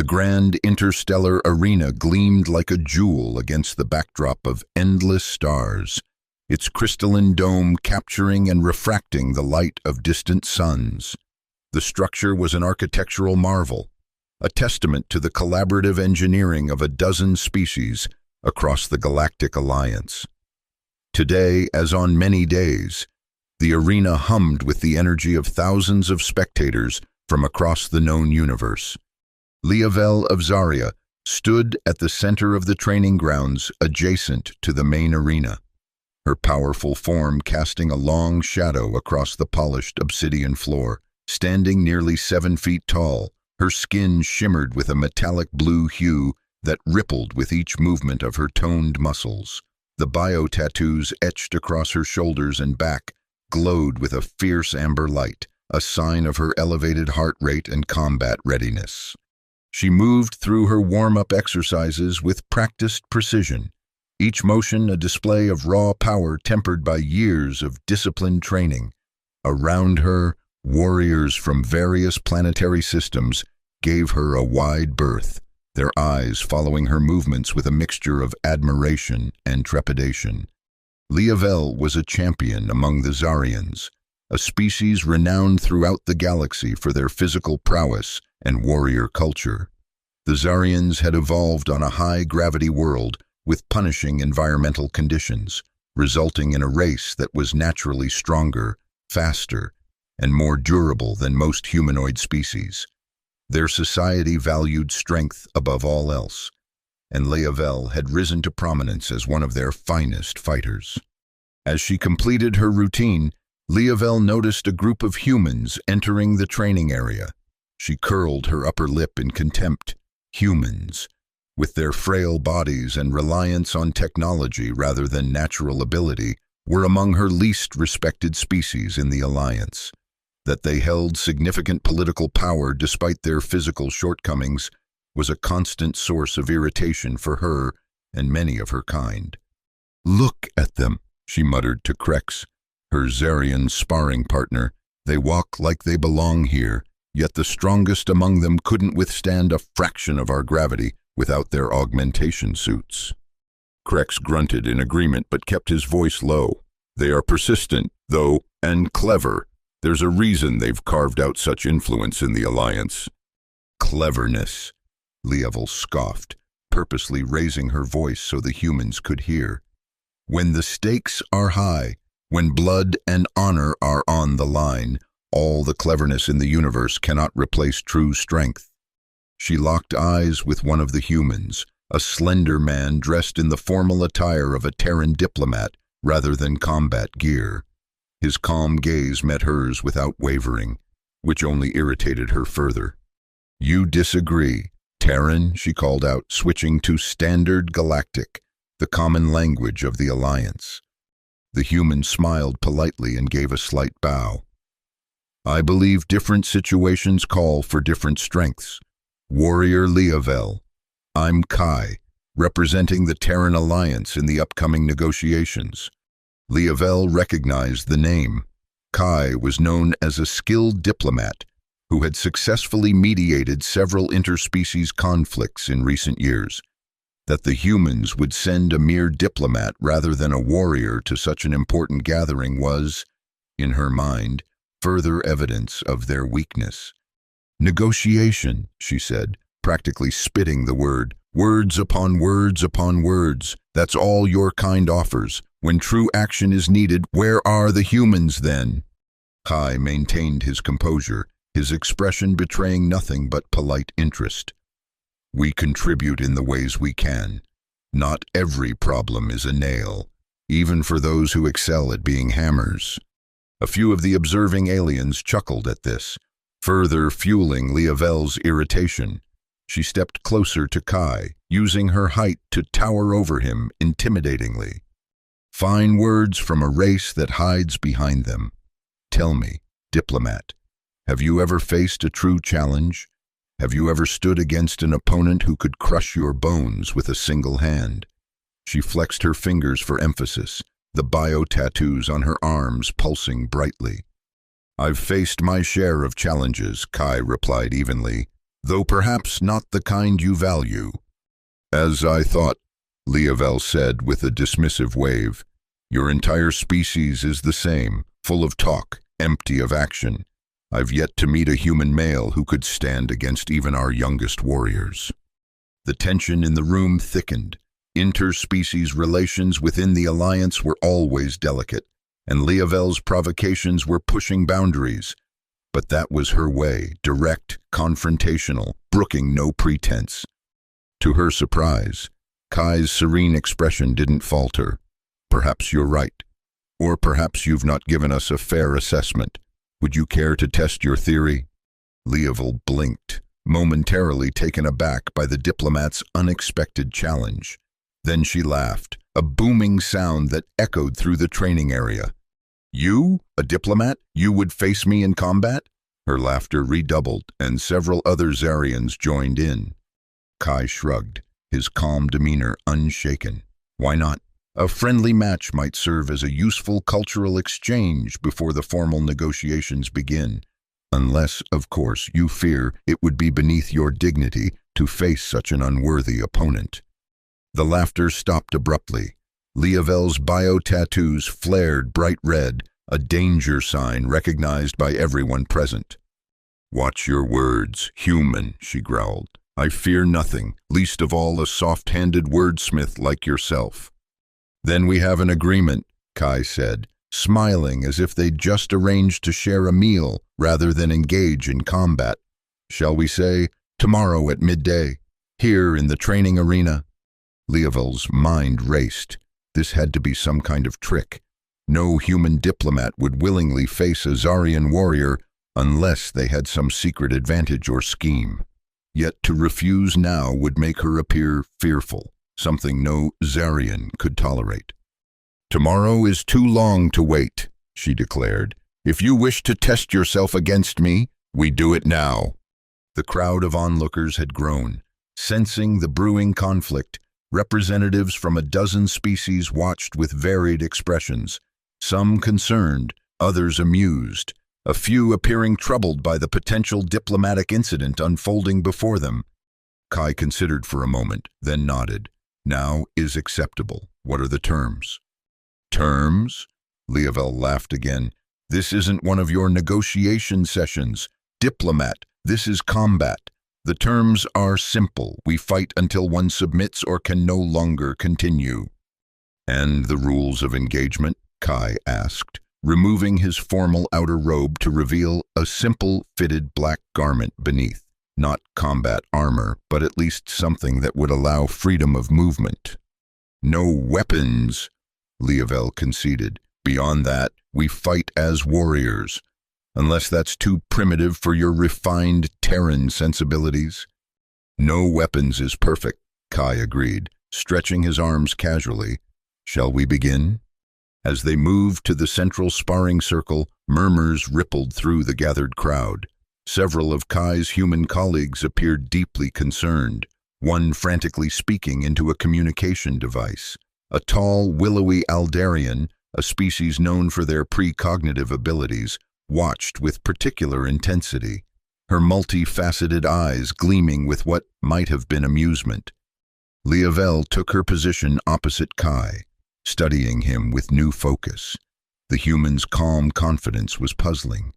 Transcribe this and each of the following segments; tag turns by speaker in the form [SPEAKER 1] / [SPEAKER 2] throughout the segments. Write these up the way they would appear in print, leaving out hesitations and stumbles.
[SPEAKER 1] grand interstellar arena gleamed like a jewel against the backdrop of endless stars, its crystalline dome capturing and refracting the light of distant suns. The structure was an architectural marvel, a testament to the collaborative engineering of a dozen species across the Galactic Alliance. Today, as on many days, the arena hummed with the energy of thousands of spectators from across the known universe. Leavel of Zarya stood at the center of the training grounds adjacent to the main arena, her powerful form casting a long shadow across the polished obsidian floor. Standing nearly 7 feet tall, her skin shimmered with a metallic blue hue that rippled with each movement of her toned muscles. The bio-tattoos etched across her shoulders and back glowed with a fierce amber light, a sign of her elevated heart rate and combat readiness. She moved through her warm-up exercises with practiced precision, each motion a display of raw power tempered by years of disciplined training. Around her, warriors from various planetary systems gave her a wide berth, their eyes following her movements with a mixture of admiration and trepidation. Leavel was a champion among the Zarians, a species renowned throughout the galaxy for their physical prowess and warrior culture. The Zarians had evolved on a high-gravity world with punishing environmental conditions, resulting in a race that was naturally stronger, faster, and more durable than most humanoid species. Their society valued strength above all else, and Leavel had risen to prominence as one of their finest fighters. As she completed her routine, Leavel noticed a group of humans entering the training area. She curled her upper lip in contempt. Humans, with their frail bodies and reliance on technology rather than natural ability, were among her least respected species in the Alliance. That they held significant political power despite their physical shortcomings was a constant source of irritation for her and many of her kind. "Look at them," she muttered to Krex, her Zarian sparring partner. "They walk like they belong here, yet the strongest among them couldn't withstand a fraction of our gravity without their augmentation suits." Krex grunted in agreement but kept his voice low. "They are persistent, though, and clever. There's a reason they've carved out such influence in the Alliance." "Cleverness," Leavel scoffed, purposely raising her voice so the humans could hear. "When the stakes are high, when blood and honor are on the line, all the cleverness in the universe cannot replace true strength." She locked eyes with one of the humans, a slender man dressed in the formal attire of a Terran diplomat rather than combat gear. His calm gaze met hers without wavering, which only irritated her further. "You disagree, Terran," she called out, switching to Standard Galactic, the common language of the Alliance. The human smiled politely and gave a slight bow. "I believe different situations call for different strengths. Warrior Leavel, I'm Kai, representing the Terran Alliance in the upcoming negotiations." Leavel recognized the name. Kai was known as a skilled diplomat who had successfully mediated several interspecies conflicts in recent years. That the humans would send a mere diplomat rather than a warrior to such an important gathering was, in her mind, further evidence of their weakness. "Negotiation," she said, practically spitting the word. "Words upon words upon words. That's all your kind offers. When true action is needed, where are the humans then?" Kai maintained his composure, his expression betraying nothing but polite interest. "We contribute in the ways we can. Not every problem is a nail, even for those who excel at being hammers." A few of the observing aliens chuckled at this, further fueling Leavel's irritation. She stepped closer to Kai, using her height to tower over him intimidatingly. "Fine words from a race that hides behind them. Tell me, diplomat, have you ever faced a true challenge? Have you ever stood against an opponent who could crush your bones with a single hand?" She flexed her fingers for emphasis, the bio-tattoos on her arms pulsing brightly. "I've faced my share of challenges," Kai replied evenly, though perhaps not the kind you value. As I thought, Leovel said with a dismissive wave. Your entire species is the same, full of talk, empty of action. I've yet to meet a human male who could stand against even our youngest warriors. The tension in the room thickened. Interspecies relations within the alliance were always delicate, and Leovel's provocations were pushing boundaries. But that was her way, direct, confrontational, brooking no pretense. To her surprise, Kai's serene expression didn't falter. Perhaps you're right. Or perhaps you've not given us a fair assessment. Would you care to test your theory? Leovel blinked, momentarily taken aback by the diplomat's unexpected challenge. Then she laughed, a booming sound that echoed through the training area. You, a diplomat? You would face me in combat? Her laughter redoubled, and several other Zarians joined in. Kai shrugged, his calm demeanor unshaken. Why not? A friendly match might serve as a useful cultural exchange before the formal negotiations begin. Unless, of course, you fear it would be beneath your dignity to face such an unworthy opponent. The laughter stopped abruptly. Leovel's bio-tattoos flared bright red, a danger sign recognized by everyone present. Watch your words, human, she growled. I fear nothing, least of all a soft-handed wordsmith like yourself. Then we have an agreement, Kai said, smiling as if they'd just arranged to share a meal rather than engage in combat. Shall we say, tomorrow at midday, here in the training arena? Leovel's mind raced. This had to be some kind of trick. No human diplomat would willingly face a Zarian warrior unless they had some secret advantage or scheme. Yet to refuse now would make her appear fearful, something no Zarian could tolerate. Tomorrow is too long to wait, she declared. If you wish to test yourself against me, we do it now. The crowd of onlookers had grown. Sensing the brewing conflict, representatives from a dozen species watched with varied expressions, some concerned, others amused, a few appearing troubled by the potential diplomatic incident unfolding before them. Kai considered for a moment, then nodded. Now is acceptable. What are the terms? Terms? Leovel laughed again. This isn't one of your negotiation sessions. Diplomat, this is combat. The terms are simple. We fight until one submits or can no longer continue. And the rules of engagement? Kai asked, removing his formal outer robe to reveal a simple fitted black garment beneath. Not combat armor, but at least something that would allow freedom of movement. No weapons, Leovel conceded. Beyond that, we fight as warriors. Unless that's too primitive for your refined Terran sensibilities. No weapons is perfect, Kai agreed, stretching his arms casually. Shall we begin? As they moved to the central sparring circle, murmurs rippled through the gathered crowd. Several of Kai's human colleagues appeared deeply concerned, one frantically speaking into a communication device. A tall, willowy Aldarian, a species known for their precognitive abilities, watched with particular intensity, her multifaceted eyes gleaming with what might have been amusement. Leovel took her position opposite Kai, studying him with new focus. The human's calm confidence was puzzling.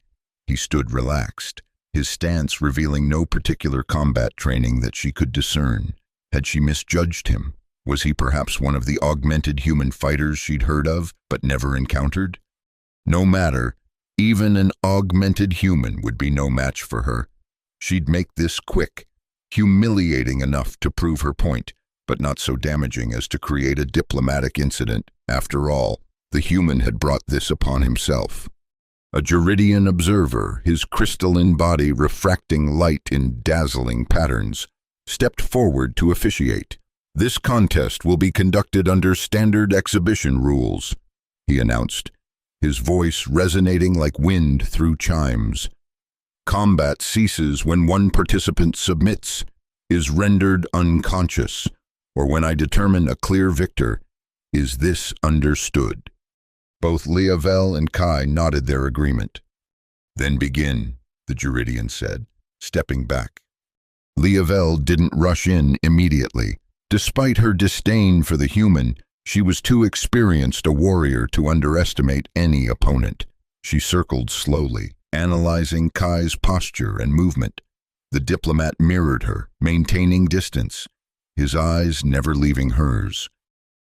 [SPEAKER 1] He stood relaxed, his stance revealing no particular combat training that she could discern. Had she misjudged him? Was he perhaps one of the augmented human fighters she'd heard of, but never encountered? No matter, even an augmented human would be no match for her. She'd make this quick, humiliating enough to prove her point, but not so damaging as to create a diplomatic incident. After all, the human had brought this upon himself. A Juridian observer, his crystalline body refracting light in dazzling patterns, stepped forward to officiate. This contest will be conducted under standard exhibition rules, he announced, his voice resonating like wind through chimes. Combat ceases when one participant submits, is rendered unconscious, or when I determine a clear victor. Is this understood? Both Leovel and Kai nodded their agreement. Then begin, the Juridian said, stepping back. Leavel didn't rush in immediately. Despite her disdain for the human, she was too experienced a warrior to underestimate any opponent. She circled slowly, analyzing Kai's posture and movement. The diplomat mirrored her, maintaining distance, his eyes never leaving hers.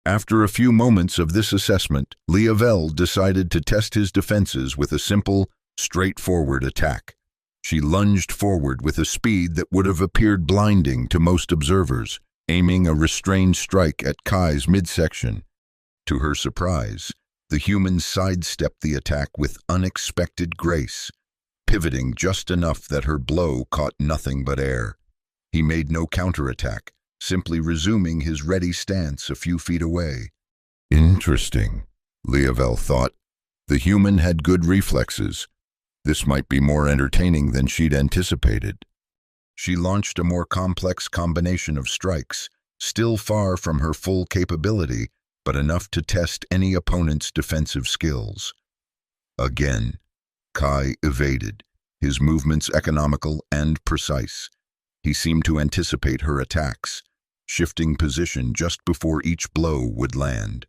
[SPEAKER 1] After a few moments of this assessment, Leavel decided to test his defenses with a simple, straightforward attack. She lunged forward with a speed that would have appeared blinding to most observers, aiming a restrained strike at Kai's midsection. To her surprise, the human sidestepped the attack with unexpected grace, pivoting just enough that her blow caught nothing but air. He made no counterattack, simply resuming his ready stance a few feet away. Interesting, Leavel thought. The human had good reflexes. This might be more entertaining than she'd anticipated. She launched a more complex combination of strikes, still far from her full capability, but enough to test any opponent's defensive skills. Again, Kai evaded, his movements economical and precise. He seemed to anticipate her attacks, shifting position just before each blow would land.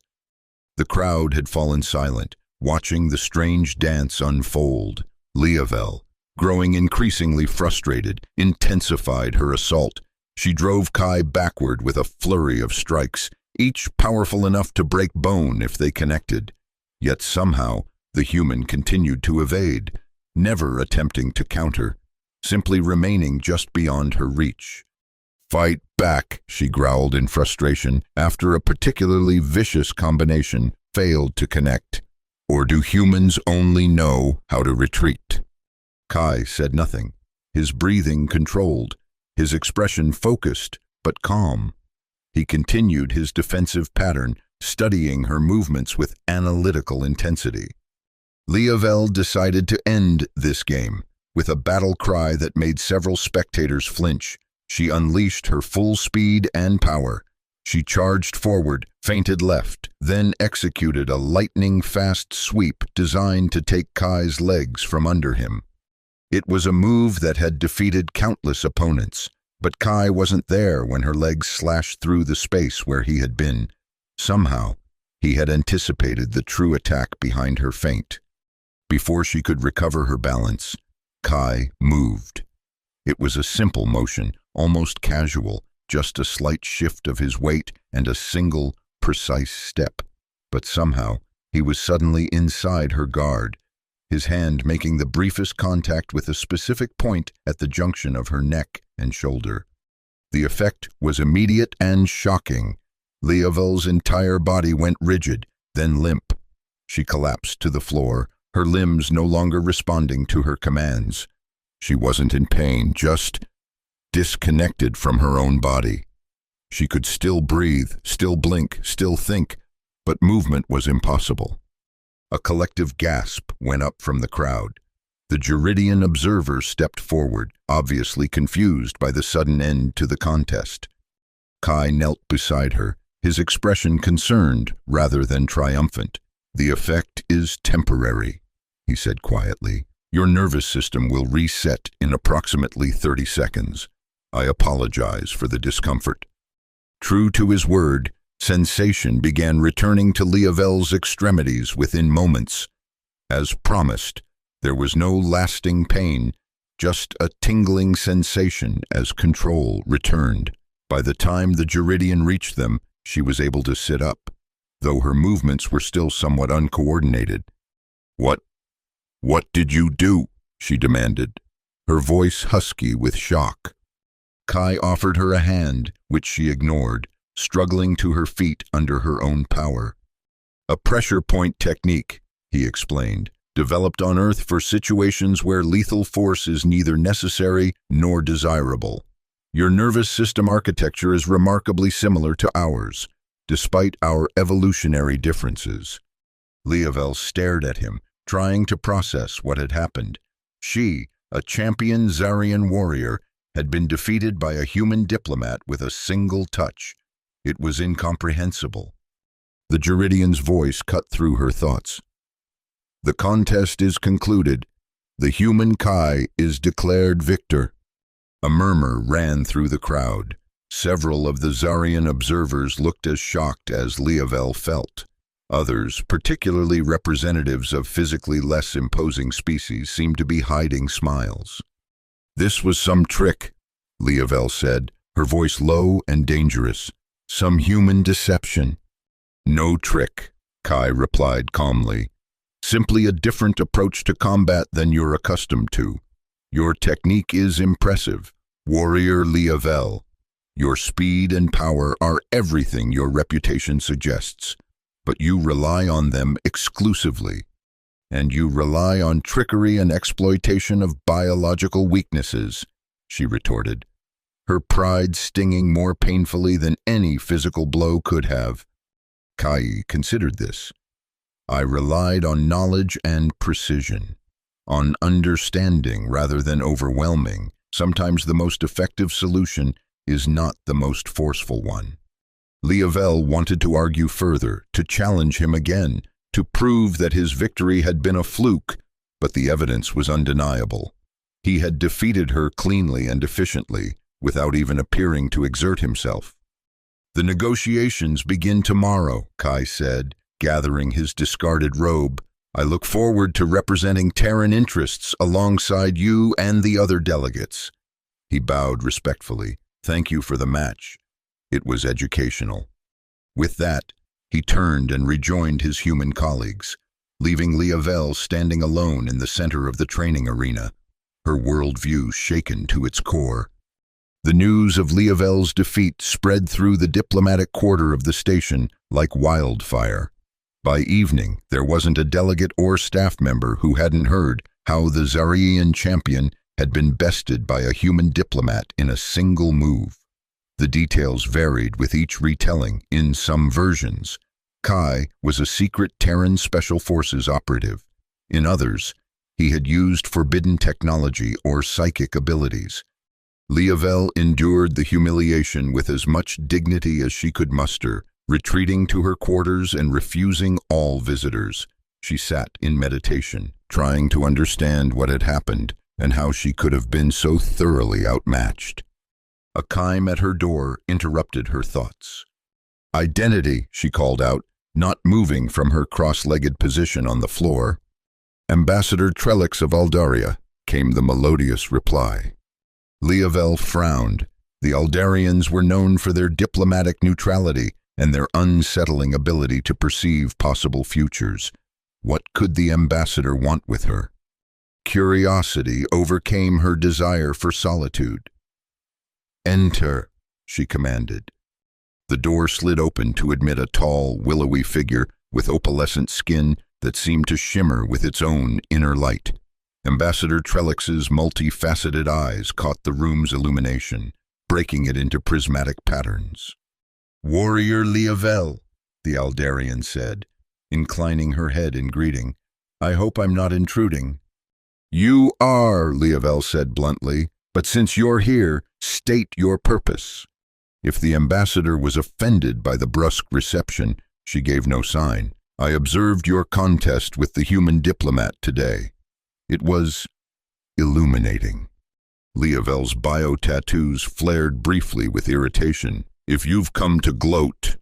[SPEAKER 1] The crowd had fallen silent, watching the strange dance unfold. Leavel, growing increasingly frustrated, intensified her assault. She drove Kai backward with a flurry of strikes, each powerful enough to break bone if they connected. Yet somehow, the human continued to evade, never attempting to counter, simply remaining just beyond her reach. "Fight back," she growled in frustration after a particularly vicious combination failed to connect. "Or do humans only know how to retreat?" Kai said nothing, his breathing controlled, his expression focused but calm. He continued his defensive pattern, studying her movements with analytical intensity. Leavel decided to end this game. With a battle cry that made several spectators flinch, she unleashed her full speed and power. She charged forward, feinted left, then executed a lightning-fast sweep designed to take Kai's legs from under him. It was a move that had defeated countless opponents, but Kai wasn't there when her legs slashed through the space where he had been. Somehow, he had anticipated the true attack behind her feint. Before she could recover her balance, Kai moved. It was a simple motion, almost casual, just a slight shift of his weight and a single, precise step. But somehow, he was suddenly inside her guard, his hand making the briefest contact with a specific point at the junction of her neck and shoulder. The effect was immediate and shocking. Leavel's entire body went rigid, then limp. She collapsed to the floor, her limbs no longer responding to her commands. She wasn't in pain, just disconnected from her own body. She could still breathe, still blink, still think, but movement was impossible. A collective gasp went up from the crowd. The Juridian observers stepped forward, obviously confused by the sudden end to the contest. Kai knelt beside her, his expression concerned rather than triumphant. "The effect is temporary," he said quietly. "Your nervous system will reset in approximately 30 seconds. I apologize for the discomfort." True to his word, sensation began returning to Leavel's extremities within moments. As promised, there was no lasting pain, just a tingling sensation as control returned. By the time the Juridian reached them, she was able to sit up, though her movements were still somewhat uncoordinated. What did you do?" she demanded, her voice husky with shock. Kai offered her a hand, which she ignored, struggling to her feet under her own power. "A pressure point technique," he explained, "developed on Earth for situations where lethal force is neither necessary nor desirable. Your nervous system architecture is remarkably similar to ours, despite our evolutionary differences." Leavel stared at him, trying to process what had happened. She, a champion Zarian warrior, had been defeated by a human diplomat with a single touch. It was incomprehensible. The Juridian's voice cut through her thoughts. "The contest is concluded. The human Kai is declared victor." A murmur ran through the crowd. Several of the Zarian observers looked as shocked as Leovel felt. Others, particularly representatives of physically less imposing species, seemed to be hiding smiles. "This was some trick," Leovel said, her voice low and dangerous. "Some human deception." "No trick," Kai replied calmly. "Simply a different approach to combat than you're accustomed to. Your technique is impressive, Warrior Leovel. Your speed and power are everything your reputation suggests, but you rely on them exclusively. And you rely on trickery and exploitation of biological weaknesses," she retorted, her pride stinging more painfully than any physical blow could have. Kai considered this. "I relied on knowledge and precision, on understanding rather than overwhelming. Sometimes the most effective solution is not the most forceful one." Leovel wanted to argue further, to challenge him again, to prove that his victory had been a fluke, but the evidence was undeniable. He had defeated her cleanly and efficiently, without even appearing to exert himself. "The negotiations begin tomorrow," Kai said, gathering his discarded robe. "I look forward to representing Terran interests alongside you and the other delegates." He bowed respectfully. "Thank you for the match. It was educational." With that, he turned and rejoined his human colleagues, leaving Leovel standing alone in the center of the training arena, her worldview shaken to its core. The news of Leovel's defeat spread through the diplomatic quarter of the station like wildfire. By evening, there wasn't a delegate or staff member who hadn't heard how the Zarian champion had been bested by a human diplomat in a single move. The details varied with each retelling. In some versions, Kai was a secret Terran Special Forces operative. In others, he had used forbidden technology or psychic abilities. Leovel endured the humiliation with as much dignity as she could muster, retreating to her quarters and refusing all visitors. She sat in meditation, trying to understand what had happened and how she could have been so thoroughly outmatched. A chime at her door interrupted her thoughts. "Identity," she called out, not moving from her cross-legged position on the floor. "Ambassador Trellix of Aldaria," came the melodious reply. Leovel frowned. The Aldarians were known for their diplomatic neutrality and their unsettling ability to perceive possible futures. What could the ambassador want with her? Curiosity overcame her desire for solitude. "Enter," she commanded. The door slid open to admit a tall, willowy figure with opalescent skin that seemed to shimmer with its own inner light. Ambassador Trellix's multifaceted eyes caught the room's illumination, breaking it into prismatic patterns. "Warrior Leovel," the Aldarian said, inclining her head in greeting. "I hope I'm not intruding." "You are," Leovel said bluntly, "but since you're here, state your purpose." If the ambassador was offended by the brusque reception, she gave no sign. "I observed your contest with the human diplomat today. It was illuminating." Leovel's bio-tattoos flared briefly with irritation. "If you've come to gloat—"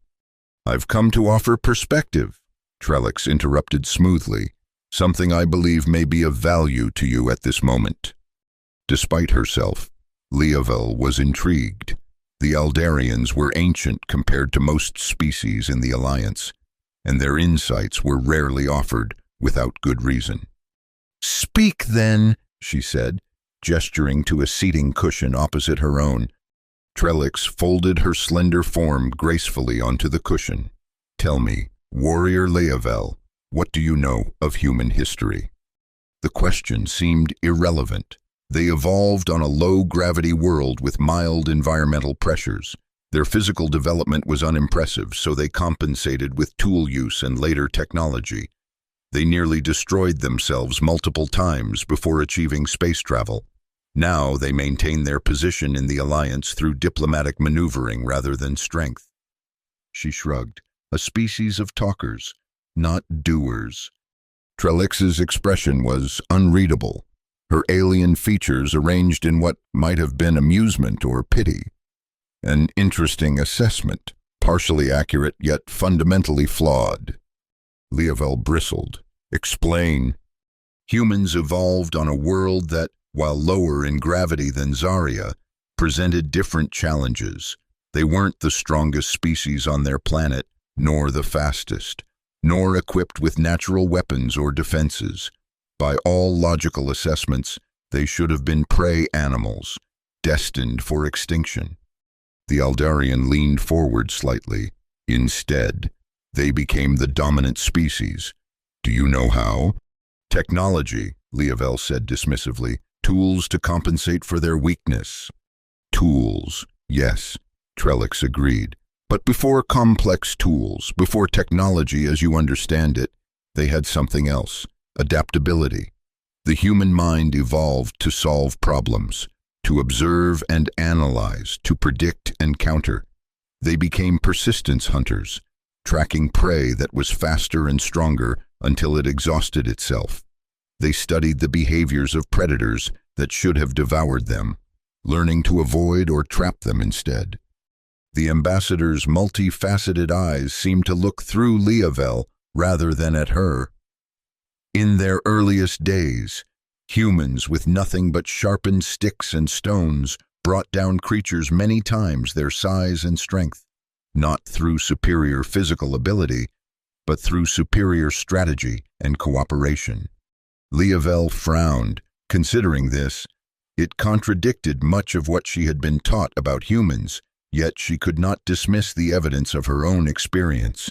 [SPEAKER 1] "I've come to offer perspective," Trellix interrupted smoothly, "something I believe may be of value to you at this moment." Despite herself, Leovel was intrigued. The Aldarians were ancient compared to most species in the Alliance, and their insights were rarely offered without good reason. "Speak, then," she said, gesturing to a seating cushion opposite her own. Trellix folded her slender form gracefully onto the cushion. "Tell me, Warrior Leovel, what do you know of human history?" The question seemed irrelevant. They evolved on a low-gravity world with mild environmental pressures. Their physical development was unimpressive, so they compensated with tool use and later technology. They nearly destroyed themselves multiple times before achieving space travel. Now they maintain their position in the Alliance through diplomatic maneuvering rather than strength. She shrugged. "A species of talkers, not doers." Trellix's expression was unreadable. her alien features arranged in what might have been amusement or pity. An interesting assessment, partially accurate yet fundamentally flawed. Leovel bristled. Explain. Humans evolved on a world that, while lower in gravity than Zarya, presented different challenges. They weren't the strongest species on their planet, nor the fastest, nor equipped with natural weapons or defenses. By all logical assessments, they should have been prey animals, destined for extinction. The Aldarian leaned forward slightly. Instead, they became the dominant species. Do you know how? Technology, Leovel said dismissively. Tools to compensate for their weakness. Tools, yes, Trellix agreed. But before complex tools, before technology as you understand it, they had something else. Adaptability. The human mind evolved to solve problems, to observe and analyze, to predict and counter. They became persistence hunters, tracking prey that was faster and stronger until it exhausted itself. They studied the behaviors of predators that should have devoured them, learning to avoid or trap them instead. The ambassador's multifaceted eyes seemed to look through Leovel rather than at her. In their earliest days, humans with nothing but sharpened sticks and stones brought down creatures many times their size and strength, not through superior physical ability, but through superior strategy and cooperation. Leovel frowned. Considering this, it contradicted much of what she had been taught about humans, yet she could not dismiss the evidence of her own experience.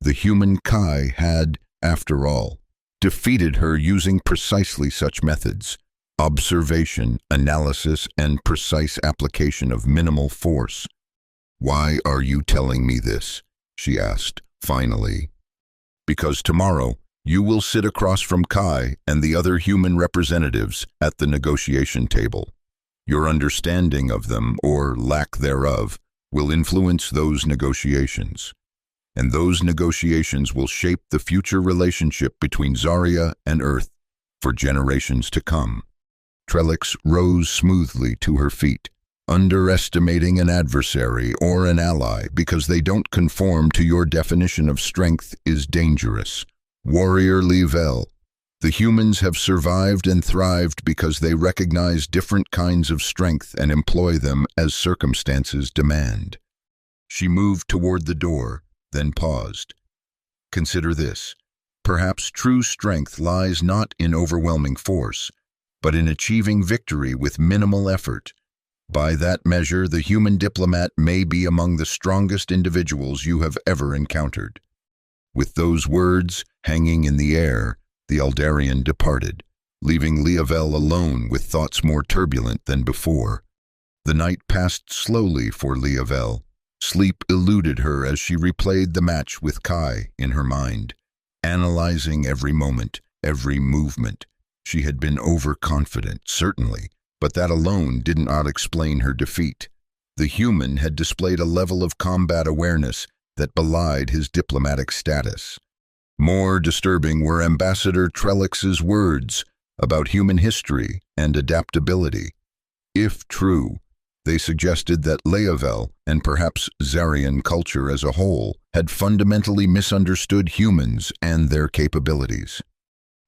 [SPEAKER 1] The human Kai had, after all, defeated her using precisely such methods: observation, analysis, and precise application of minimal force. Why are you telling me this? She asked, finally. Because tomorrow, you will sit across from Kai and the other human representatives at the negotiation table. Your understanding of them, or lack thereof, will influence those negotiations. And those negotiations will shape the future relationship between Zarya and Earth for generations to come. Trellix rose smoothly to her feet. Underestimating an adversary or an ally because they don't conform to your definition of strength is dangerous. Warrior Leovel, the humans have survived and thrived because they recognize different kinds of strength and employ them as circumstances demand. She moved toward the door, then paused. Consider this. Perhaps true strength lies not in overwhelming force, but in achieving victory with minimal effort. By that measure, the human diplomat may be among the strongest individuals you have ever encountered. With those words hanging in the air, the Aldarian departed, leaving Leovel alone with thoughts more turbulent than before. The night passed slowly for Leovel. Sleep eluded her as she replayed the match with Kai in her mind, analyzing every moment, every movement. She had been overconfident, certainly, but that alone did not explain her defeat. The human had displayed a level of combat awareness that belied his diplomatic status. More disturbing were Ambassador Trellix's words about human history and adaptability. If true, they suggested that Leovel, and perhaps Zaryan culture as a whole, had fundamentally misunderstood humans and their capabilities.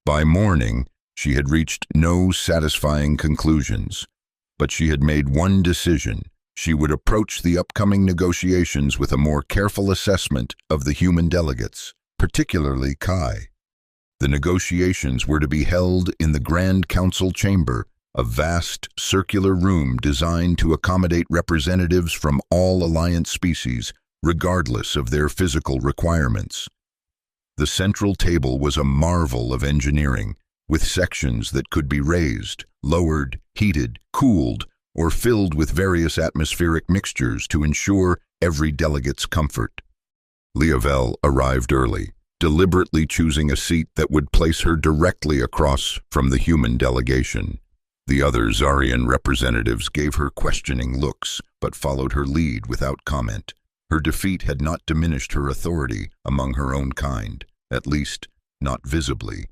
[SPEAKER 1] By morning, she had reached no satisfying conclusions, but she had made one decision. She would approach the upcoming negotiations with a more careful assessment of the human delegates, particularly Kai. The negotiations were to be held in the Grand Council chamber, a vast circular room designed to accommodate representatives from all Alliance species, regardless of their physical requirements. The central table was a marvel of engineering, with sections that could be raised, lowered, heated, cooled, or filled with various atmospheric mixtures to ensure every delegate's comfort. Leovel arrived early, deliberately choosing a seat that would place her directly across from the human delegation. The other Zaryan representatives gave her questioning looks, but followed her lead without comment. Her defeat had not diminished her authority among her own kind, at least not visibly.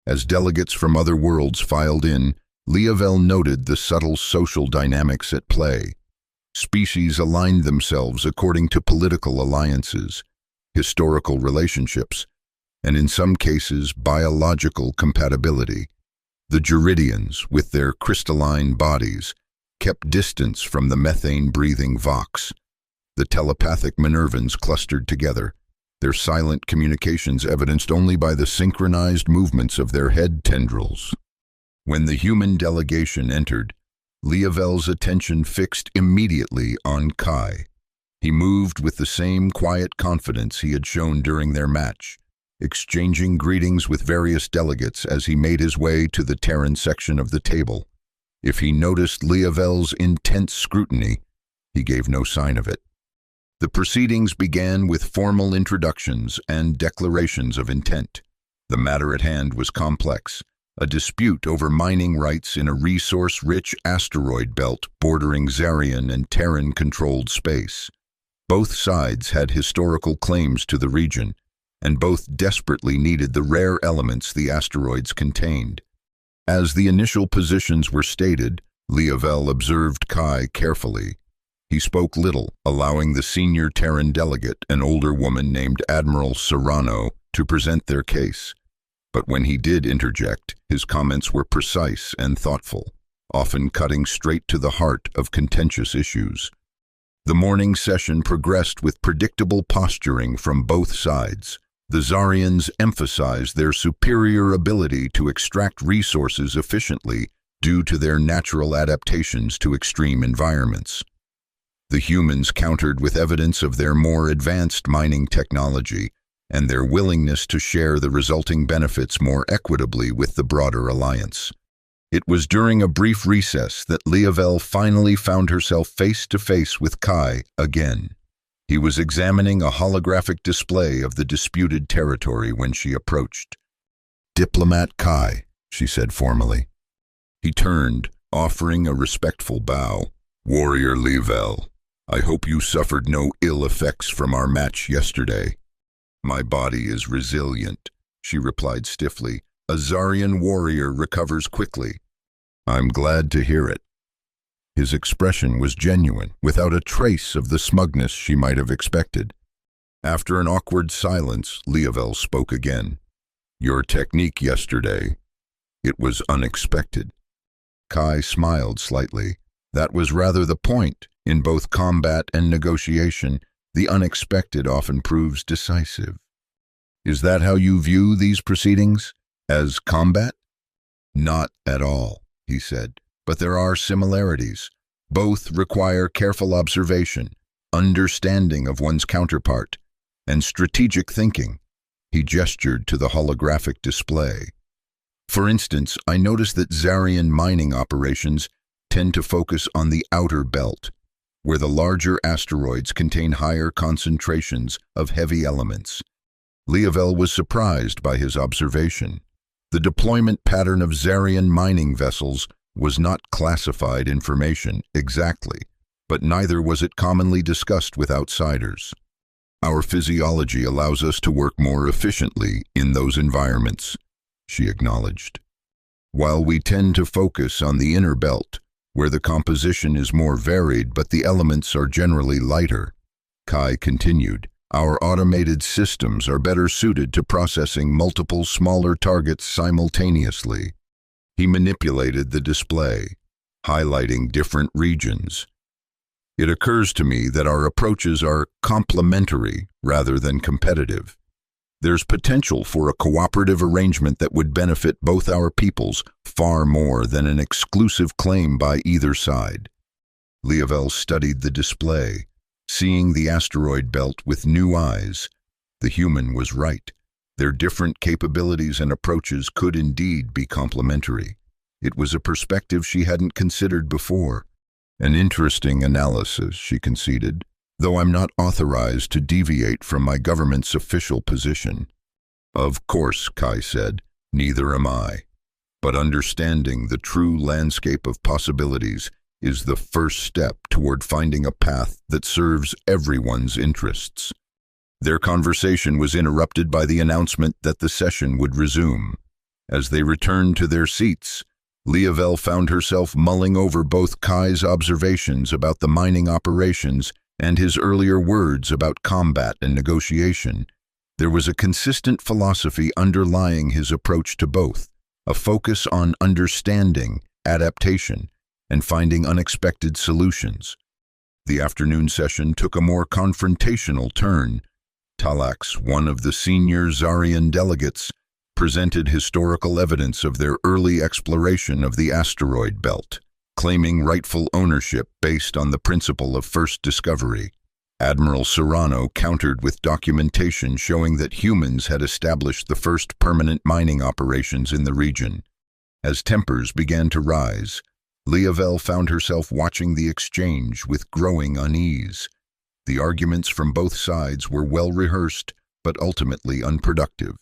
[SPEAKER 1] As delegates from other worlds filed in, Leavel noted the subtle social dynamics at play. Species aligned themselves according to political alliances, historical relationships, and in some cases biological compatibility. The Geridians, with their crystalline bodies, kept distance from the methane-breathing Vox. The telepathic Minervans clustered together, their silent communications evidenced only by the synchronized movements of their head tendrils. When the human delegation entered, Leavel's attention fixed immediately on Kai. He moved with the same quiet confidence he had shown during their match, exchanging greetings with various delegates as he made his way to the Terran section of the table. If he noticed Leavel's intense scrutiny, he gave no sign of it. The proceedings began with formal introductions and declarations of intent. The matter at hand was complex, a dispute over mining rights in a resource-rich asteroid belt bordering Xarian and Terran-controlled space. Both sides had historical claims to the region, and both desperately needed the rare elements the asteroids contained. As the initial positions were stated, Leavel observed Kai carefully. He spoke little, allowing the senior Terran delegate, an older woman named Admiral Serrano, to present their case. But when he did interject, his comments were precise and thoughtful, often cutting straight to the heart of contentious issues. The morning session progressed with predictable posturing from both sides. The Xarians emphasized their superior ability to extract resources efficiently due to their natural adaptations to extreme environments. The humans countered with evidence of their more advanced mining technology and their willingness to share the resulting benefits more equitably with the broader alliance. It was during a brief recess that Leavel finally found herself face-to-face with Kai again. He was examining a holographic display of the disputed territory when she approached. "Diplomat Kai," she said formally. He turned, offering a respectful bow. "Warrior Leavel, I hope you suffered no ill effects from our match yesterday." "My body is resilient," she replied stiffly. "A Xarian warrior recovers quickly." "I'm glad to hear it." His expression was genuine, without a trace of the smugness she might have expected. After an awkward silence, Leavel spoke again. "Your technique yesterday, it was unexpected." Kai smiled slightly. That was rather the point. In both combat and negotiation, the unexpected often proves decisive. "Is that how you view these proceedings? As combat?" "Not at all," he said, "but there are similarities. Both require careful observation, understanding of one's counterpart, and strategic thinking." He gestured to the holographic display. "For instance, I noticed that Xarian mining operations tend to focus on the outer belt, where the larger asteroids contain higher concentrations of heavy elements." Leavel was surprised by his observation. The deployment pattern of Xarian mining vessels was not classified information exactly, but neither was it commonly discussed with outsiders. "Our physiology allows us to work more efficiently in those environments," she acknowledged. "While we tend to focus on the inner belt, where the composition is more varied but the elements are generally lighter," Kai continued, "our automated systems are better suited to processing multiple smaller targets simultaneously." He manipulated the display, highlighting different regions. "It occurs to me that our approaches are complementary rather than competitive. There's potential for a cooperative arrangement that would benefit both our peoples far more than an exclusive claim by either side." Leavel studied the display, seeing the asteroid belt with new eyes. The human was right. Their different capabilities and approaches could indeed be complementary. It was a perspective she hadn't considered before. "An interesting analysis," she conceded, "though I'm not authorized to deviate from my government's official position." "Of course," Kai said, "neither am I. But understanding the true landscape of possibilities is the first step toward finding a path that serves everyone's interests." Their conversation was interrupted by the announcement that the session would resume. As they returned to their seats, Leavel found herself mulling over both Kai's observations about the mining operations and his earlier words about combat and negotiation. There was a consistent philosophy underlying his approach to both, a focus on understanding, adaptation, and finding unexpected solutions. The afternoon session took a more confrontational turn. Talax, one of the senior Zarian delegates, presented historical evidence of their early exploration of the asteroid belt, claiming rightful ownership based on the principle of first discovery. Admiral Serrano countered with documentation showing that humans had established the first permanent mining operations in the region. As tempers began to rise, Leavel found herself watching the exchange with growing unease. The arguments from both sides were well rehearsed, but ultimately unproductive.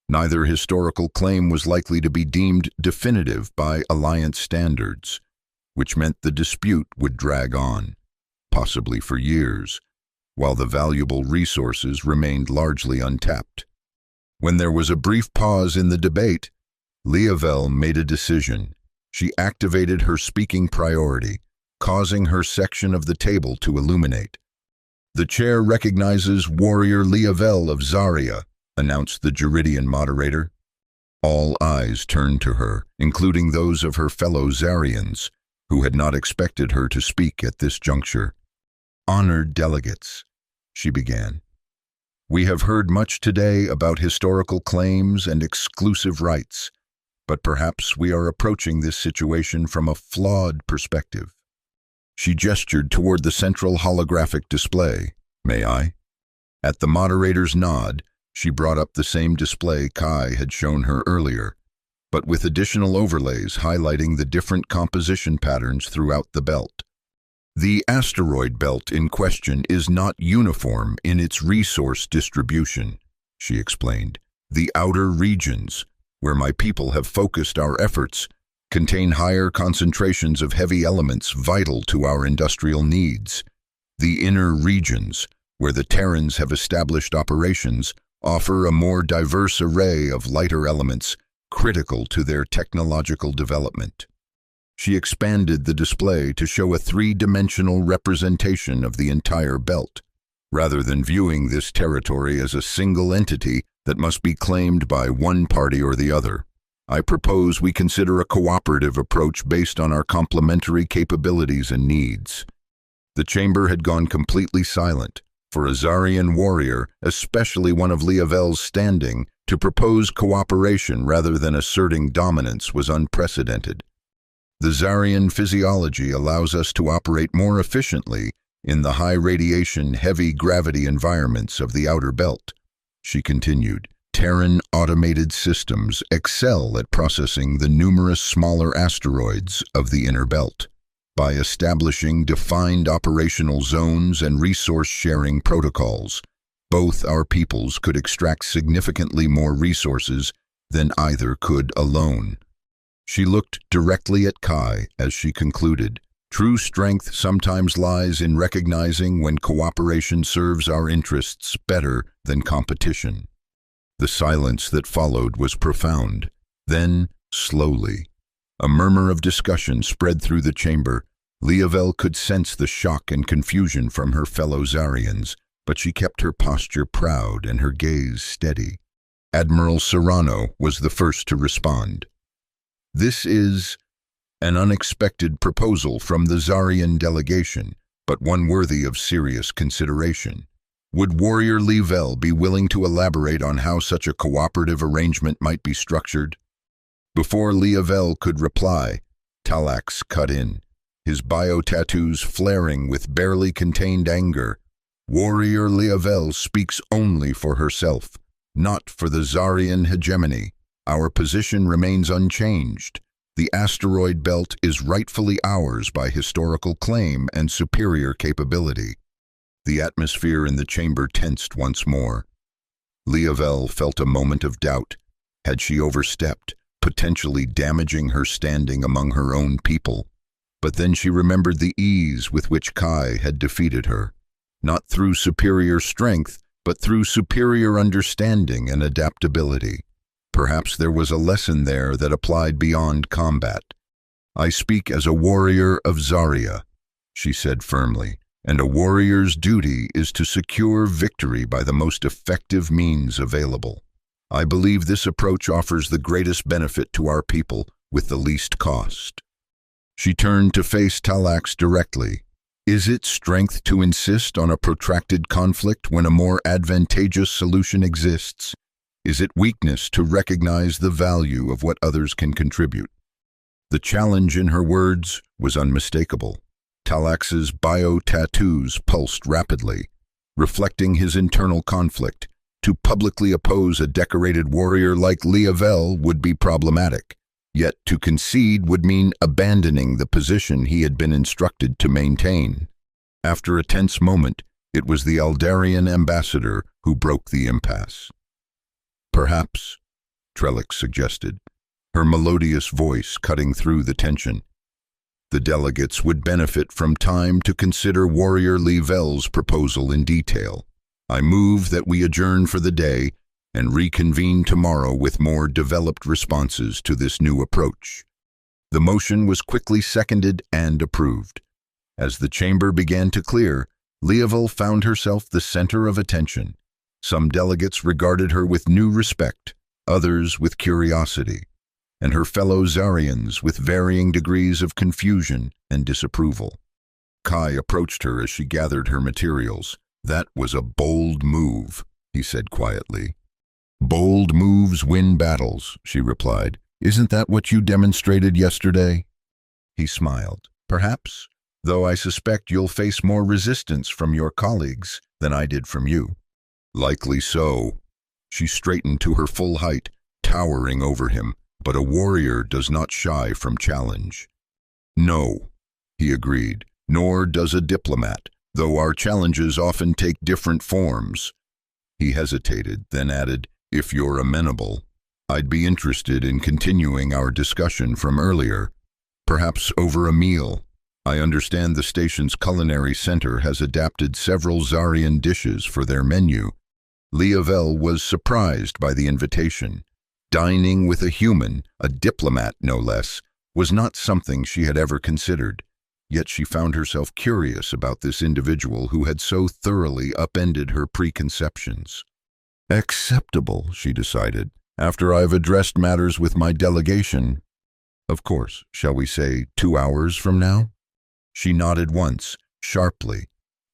[SPEAKER 1] Neither historical claim was likely to be deemed definitive by Alliance standards, which meant the dispute would drag on, possibly for years, while the valuable resources remained largely untapped. When there was a brief pause in the debate, Leavel made a decision. She activated her speaking priority, causing her section of the table to illuminate. "The chair recognizes Warrior Leavel of Zaria," announced the Juridian moderator. All eyes turned to her, including those of her fellow Zarians, who had not expected her to speak at this juncture. "Honored delegates," she began. "We have heard much today about historical claims and exclusive rights, but perhaps we are approaching this situation from a flawed perspective." She gestured toward the central holographic display. "May I?" At the moderator's nod, she brought up the same display Kai had shown her earlier, but with additional overlays highlighting the different composition patterns throughout the belt. "The asteroid belt in question is not uniform in its resource distribution," she explained. "The outer regions, where my people have focused our efforts, contain higher concentrations of heavy elements vital to our industrial needs. The inner regions, where the Terrans have established operations, offer a more diverse array of lighter elements critical to their technological development." She expanded the display to show a three-dimensional representation of the entire belt, rather than viewing this territory as a single entity that must be claimed by one party or the other. "I propose we consider a cooperative approach based on our complementary capabilities and needs." The chamber had gone completely silent. For a Zarian warrior, especially one of Leavel's standing, to propose cooperation rather than asserting dominance was unprecedented. "The Zarian physiology allows us to operate more efficiently in the high-radiation, heavy-gravity environments of the outer belt," she continued. "Terran automated systems excel at processing the numerous smaller asteroids of the inner belt. By establishing defined operational zones and resource-sharing protocols, both our peoples could extract significantly more resources than either could alone." She looked directly at Kai as she concluded. "True strength sometimes lies in recognizing when cooperation serves our interests better than competition." The silence that followed was profound. Then, slowly, a murmur of discussion spread through the chamber. Leavel could sense the shock and confusion from her fellow Zarians, but she kept her posture proud and her gaze steady. Admiral Serrano was the first to respond. "This is an unexpected proposal from the Zarian delegation, but one worthy of serious consideration. Would Warrior Leavel be willing to elaborate on how such a cooperative arrangement might be structured?" Before Leavel could reply, Talax cut in, his bio-tattoos flaring with barely contained anger. "Warrior Leavel speaks only for herself, not for the Zarian hegemony. Our position remains unchanged. The asteroid belt is rightfully ours by historical claim and superior capability." The atmosphere in the chamber tensed once more. Leavel felt a moment of doubt. Had she overstepped, potentially damaging her standing among her own people? But then she remembered the ease with which Kai had defeated her, not through superior strength, but through superior understanding and adaptability. Perhaps there was a lesson there that applied beyond combat. I speak as a warrior of Zarya, she said firmly, and a warrior's duty is to secure victory by the most effective means available. I believe this approach offers the greatest benefit to our people with the least cost. She turned to face Talax directly. Is it strength to insist on a protracted conflict when a more advantageous solution exists? Is it weakness to recognize the value of what others can contribute? The challenge in her words was unmistakable. Talax's bio-tattoos pulsed rapidly, reflecting his internal conflict. To publicly oppose a decorated warrior like Leavel would be problematic, yet to concede would mean abandoning the position he had been instructed to maintain. After a tense moment, it was the Aldarian ambassador who broke the impasse. Perhaps, Trellick suggested, her melodious voice cutting through the tension. The delegates would benefit from time to consider Warrior Leavel's proposal in detail. I move that we adjourn for the day and reconvene tomorrow with more developed responses to this new approach. The motion was quickly seconded and approved. As the chamber began to clear, Leavel found herself the center of attention. Some delegates regarded her with new respect, others with curiosity, and her fellow Zarians with varying degrees of confusion and disapproval. Kai approached her as she gathered her materials. That was a bold move, he said quietly. Bold moves win battles, she replied. Isn't that what you demonstrated yesterday? He smiled. Perhaps, though I suspect you'll face more resistance from your colleagues than I did from you. Likely so. She straightened to her full height, towering over him, but a warrior does not shy from challenge. No, he agreed, nor does a diplomat, though our challenges often take different forms. He hesitated, then added, if you're amenable, I'd be interested in continuing our discussion from earlier, perhaps over a meal. I understand the station's culinary center has adapted several Zarian dishes for their menu. Leavel was surprised by the invitation. Dining with a human, a diplomat no less, was not something she had ever considered. Yet she found herself curious about this individual who had so thoroughly upended her preconceptions. Acceptable, she decided, after I've addressed matters with my delegation. Of course, shall we say 2 hours from now? She nodded once, sharply,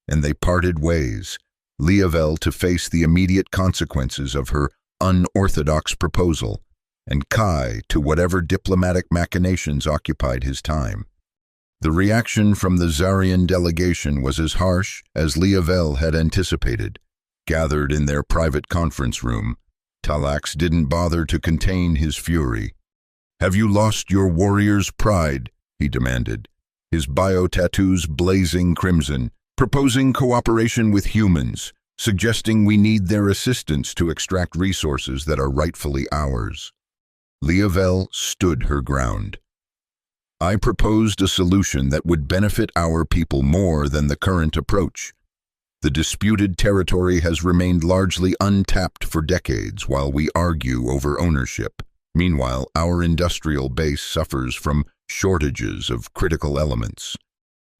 [SPEAKER 1] and they parted ways, Leavel to face the immediate consequences of her unorthodox proposal, and Kai to whatever diplomatic machinations occupied his time. The reaction from the Zarian delegation was as harsh as Leavel had anticipated. Gathered in their private conference room, Talax didn't bother to contain his fury. Have you lost your warrior's pride? He demanded, his bio-tattoos blazing crimson, proposing cooperation with humans, suggesting we need their assistance to extract resources that are rightfully ours. Leavel stood her ground. I proposed a solution that would benefit our people more than the current approach. The disputed territory has remained largely untapped for decades while we argue over ownership. Meanwhile, our industrial base suffers from shortages of critical elements.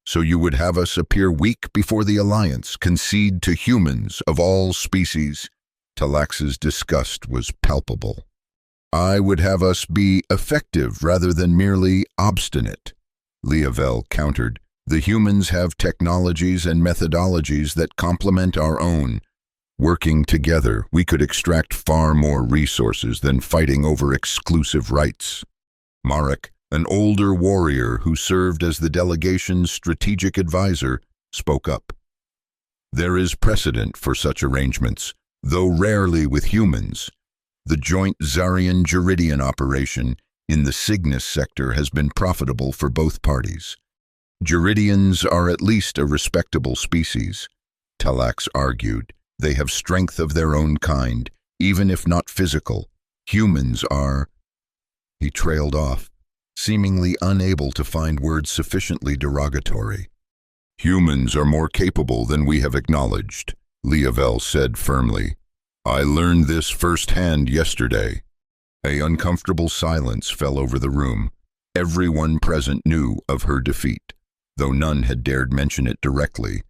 [SPEAKER 1] So you would have us appear weak before the Alliance, concede to humans of all species? Talax's disgust was palpable. I would have us be effective rather than merely obstinate, Leavel countered. The humans have technologies and methodologies that complement our own. Working together, we could extract far more resources than fighting over exclusive rights. Marek, an older warrior who served as the delegation's strategic advisor, spoke up. There is precedent for such arrangements, though rarely with humans. The joint Zarian-Juridian operation in the Cygnus sector has been profitable for both parties. Juridians are at least a respectable species, Talax argued. They have strength of their own kind, even if not physical. Humans are... He trailed off, seemingly unable to find words sufficiently derogatory. Humans are more capable than we have acknowledged, Leavel said firmly. I learned this firsthand yesterday. An uncomfortable silence fell over the room. Everyone present knew of her defeat, though none had dared mention it directly.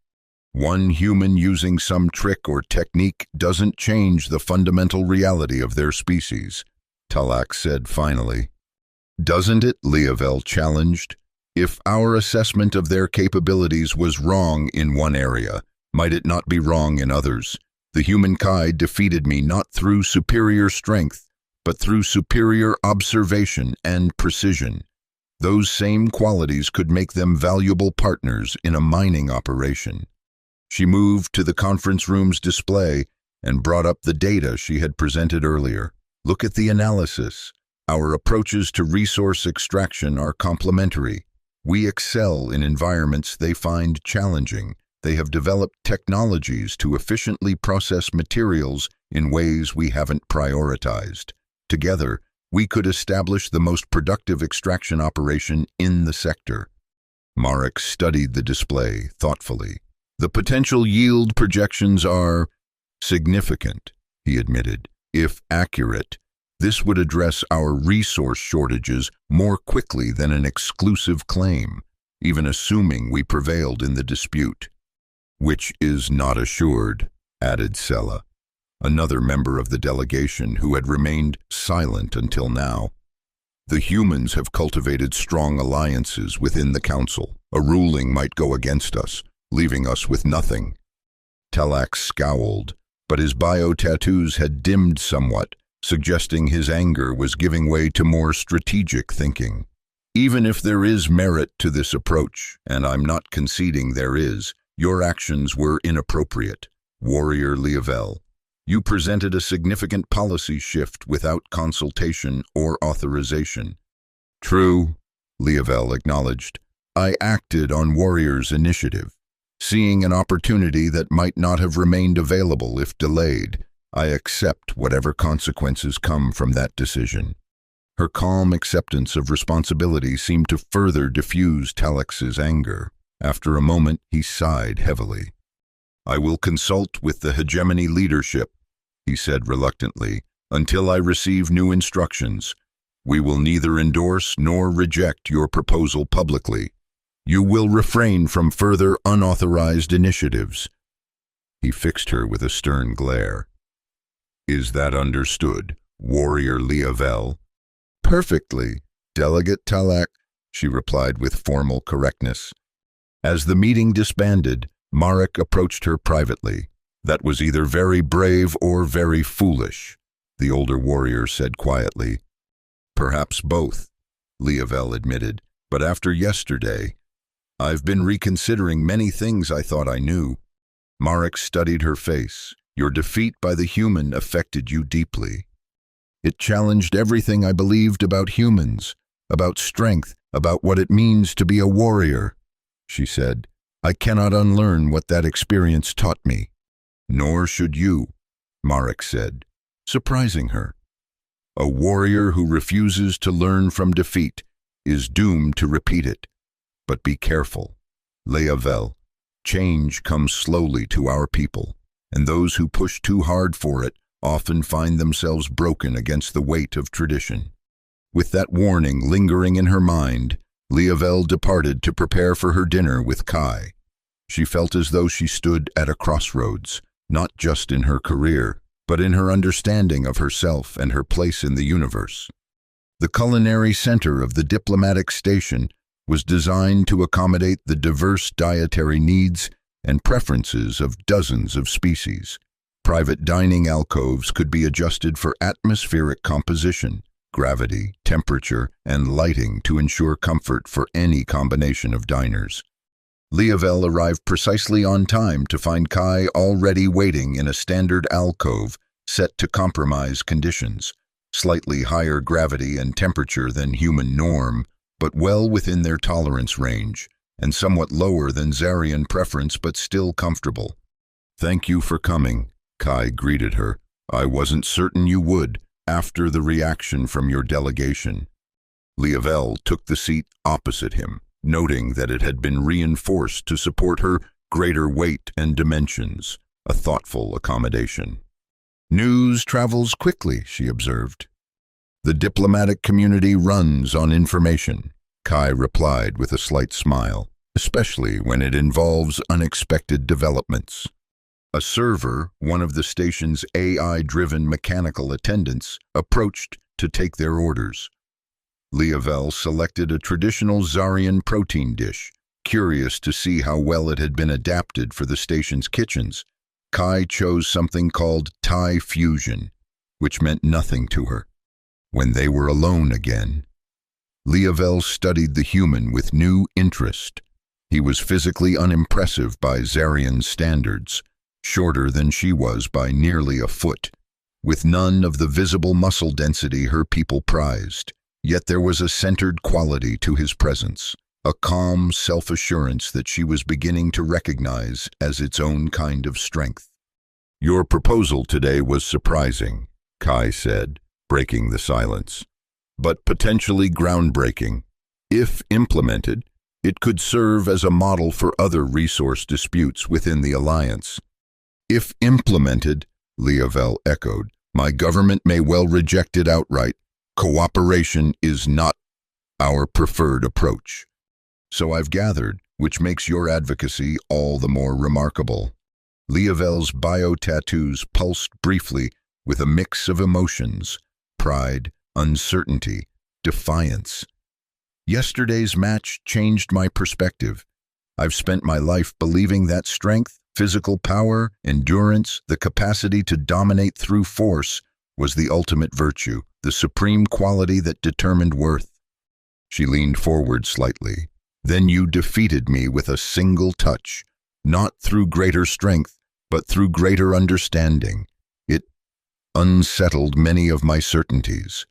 [SPEAKER 1] One human using some trick or technique doesn't change the fundamental reality of their species, Talak said finally. Doesn't it? Leovel challenged. If our assessment of their capabilities was wrong in one area, might it not be wrong in others? The human Kai defeated me not through superior strength, but through superior observation and precision. Those same qualities could make them valuable partners in a mining operation. She moved to the conference room's display and brought up the data she had presented earlier. Look at the analysis. Our approaches to resource extraction are complementary. We excel in environments they find challenging. They have developed technologies to efficiently process materials in ways we haven't prioritized. Together, we could establish the most productive extraction operation in the sector. Marek studied the display thoughtfully. The potential yield projections are significant, he admitted. If accurate, this would address our resource shortages more quickly than an exclusive claim, even assuming we prevailed in the dispute. Which is not assured, added Sela, another member of the delegation who had remained silent until now. The humans have cultivated strong alliances within the council. A ruling might go against us, leaving us with nothing. Talak scowled, but his bio-tattoos had dimmed somewhat, suggesting his anger was giving way to more strategic thinking. Even if there is merit to this approach, and I'm not conceding there is, your actions were inappropriate. Warrior Leovel, you presented a significant policy shift without consultation or authorization. True, Leovel acknowledged. I acted on Warrior's initiative. Seeing an opportunity that might not have remained available if delayed, I accept whatever consequences come from that decision. Her calm acceptance of responsibility seemed to further diffuse Talak's anger. After a moment, he sighed heavily. I will consult with the hegemony leadership, he said reluctantly, until I receive new instructions. We will neither endorse nor reject your proposal publicly. You will refrain from further unauthorized initiatives. He fixed her with a stern glare. Is that understood, Warrior Leovel? Perfectly, Delegate Talak, she replied with formal correctness. As the meeting disbanded, Marek approached her privately. That was either very brave or very foolish, the older warrior said quietly. Perhaps both, Leovel admitted, but after yesterday, I've been reconsidering many things I thought I knew. Marek studied her face. Your defeat by the human affected you deeply. It challenged everything I believed about humans, about strength, about what it means to be a warrior, she said. I cannot unlearn what that experience taught me. Nor should you, Marek said, surprising her. A warrior who refuses to learn from defeat is doomed to repeat it. But be careful, Leovel. Change comes slowly to our people, and those who push too hard for it often find themselves broken against the weight of tradition. With that warning lingering in her mind, Leovel departed to prepare for her dinner with Kai. She felt as though she stood at a crossroads, not just in her career, but in her understanding of herself and her place in the universe. The culinary center of the diplomatic station was designed to accommodate the diverse dietary needs and preferences of dozens of species. Private dining alcoves could be adjusted for atmospheric composition, gravity, temperature, and lighting to ensure comfort for any combination of diners. Leovel arrived precisely on time to find Kai already waiting in a standard alcove set to compromise conditions, slightly higher gravity and temperature than human norm, but well within their tolerance range, and somewhat lower than Zarian preference but still comfortable. Thank you for coming, Kai greeted her. I wasn't certain you would, after the reaction from your delegation. Leovel took the seat opposite him, noting that it had been reinforced to support her greater weight and dimensions, a thoughtful accommodation. News travels quickly, she observed. The diplomatic community runs on information. Kai replied with a slight smile, especially when it involves unexpected developments. A server, one of the station's AI-driven mechanical attendants, approached to take their orders. Leovel selected a traditional Zarian protein dish, curious to see how well it had been adapted for the station's kitchens. Kai chose something called Thai fusion, which meant nothing to her. When they were alone again, Leovel studied the human with new interest. He was physically unimpressive by Zarian standards, shorter than she was by nearly a foot, with none of the visible muscle density her people prized. Yet there was a centered quality to his presence, a calm self-assurance that she was beginning to recognize as its own kind of strength. "Your proposal today was surprising," Kai said, breaking the silence, "but potentially groundbreaking. If implemented, it could serve as a model for other resource disputes within the Alliance." "If implemented," Leovel echoed, "my government may well reject it outright. Cooperation is not our preferred approach." "So I've gathered, which makes your advocacy all the more remarkable." Leovel's bio-tattoos pulsed briefly with a mix of emotions: pride, uncertainty, defiance. "Yesterday's match changed my perspective. I've spent my life believing that strength, physical power, endurance, the capacity to dominate through force was the ultimate virtue, the supreme quality that determined worth." She leaned forward slightly. "Then you defeated me with a single touch, not through greater strength, but through greater understanding. It unsettled many of my certainties."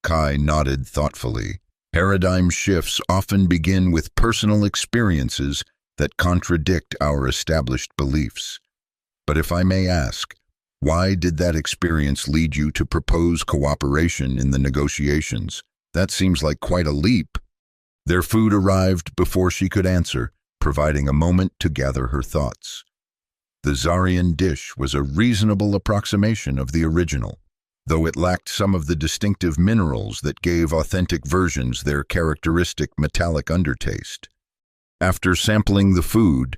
[SPEAKER 1] Kai nodded thoughtfully. "Paradigm shifts often begin with personal experiences that contradict our established beliefs. But if I may ask, why did that experience lead you to propose cooperation in the negotiations? That seems like quite a leap." Their food arrived before she could answer, providing a moment to gather her thoughts. The Zarian dish was a reasonable approximation of the original, though it lacked some of the distinctive minerals that gave authentic versions their characteristic metallic undertaste. "After sampling the food,"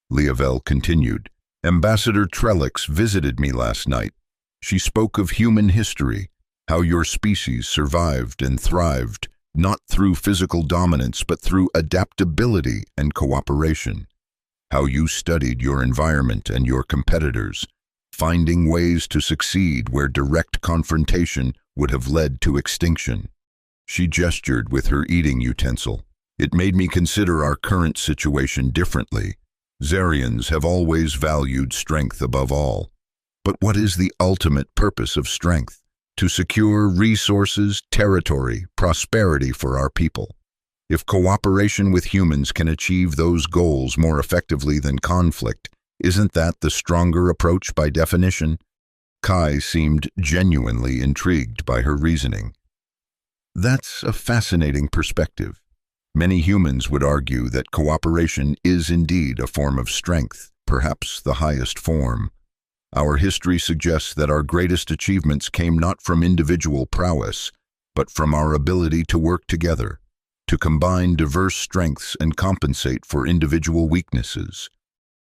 [SPEAKER 1] Leovel continued, "Ambassador Trellix visited me last night. She spoke of human history, how your species survived and thrived, not through physical dominance but through adaptability and cooperation. How you studied your environment and your competitors, finding ways to succeed where direct confrontation would have led to extinction." She gestured with her eating utensil. "It made me consider our current situation differently. Zarians have always valued strength above all. But what is the ultimate purpose of strength? To secure resources, territory, prosperity for our people. If cooperation with humans can achieve those goals more effectively than conflict, isn't that the stronger approach by definition?" Kai seemed genuinely intrigued by her reasoning. "That's a fascinating perspective. Many humans would argue that cooperation is indeed a form of strength, perhaps the highest form. Our history suggests that our greatest achievements came not from individual prowess, but from our ability to work together, to combine diverse strengths and compensate for individual weaknesses.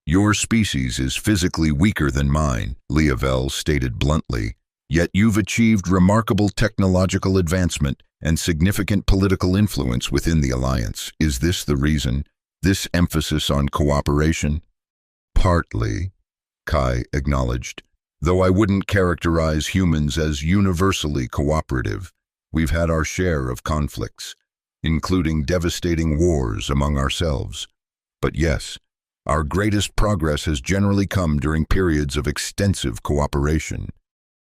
[SPEAKER 1] Your species is physically weaker than mine," Leovel stated bluntly, "yet you've achieved remarkable technological advancement and significant political influence within the Alliance. Is this the reason, this emphasis on cooperation?" "Partly," Kai acknowledged, "though I wouldn't characterize humans as universally cooperative. We've had our share of conflicts, including devastating wars among ourselves. But yes, our greatest progress has generally come during periods of extensive cooperation."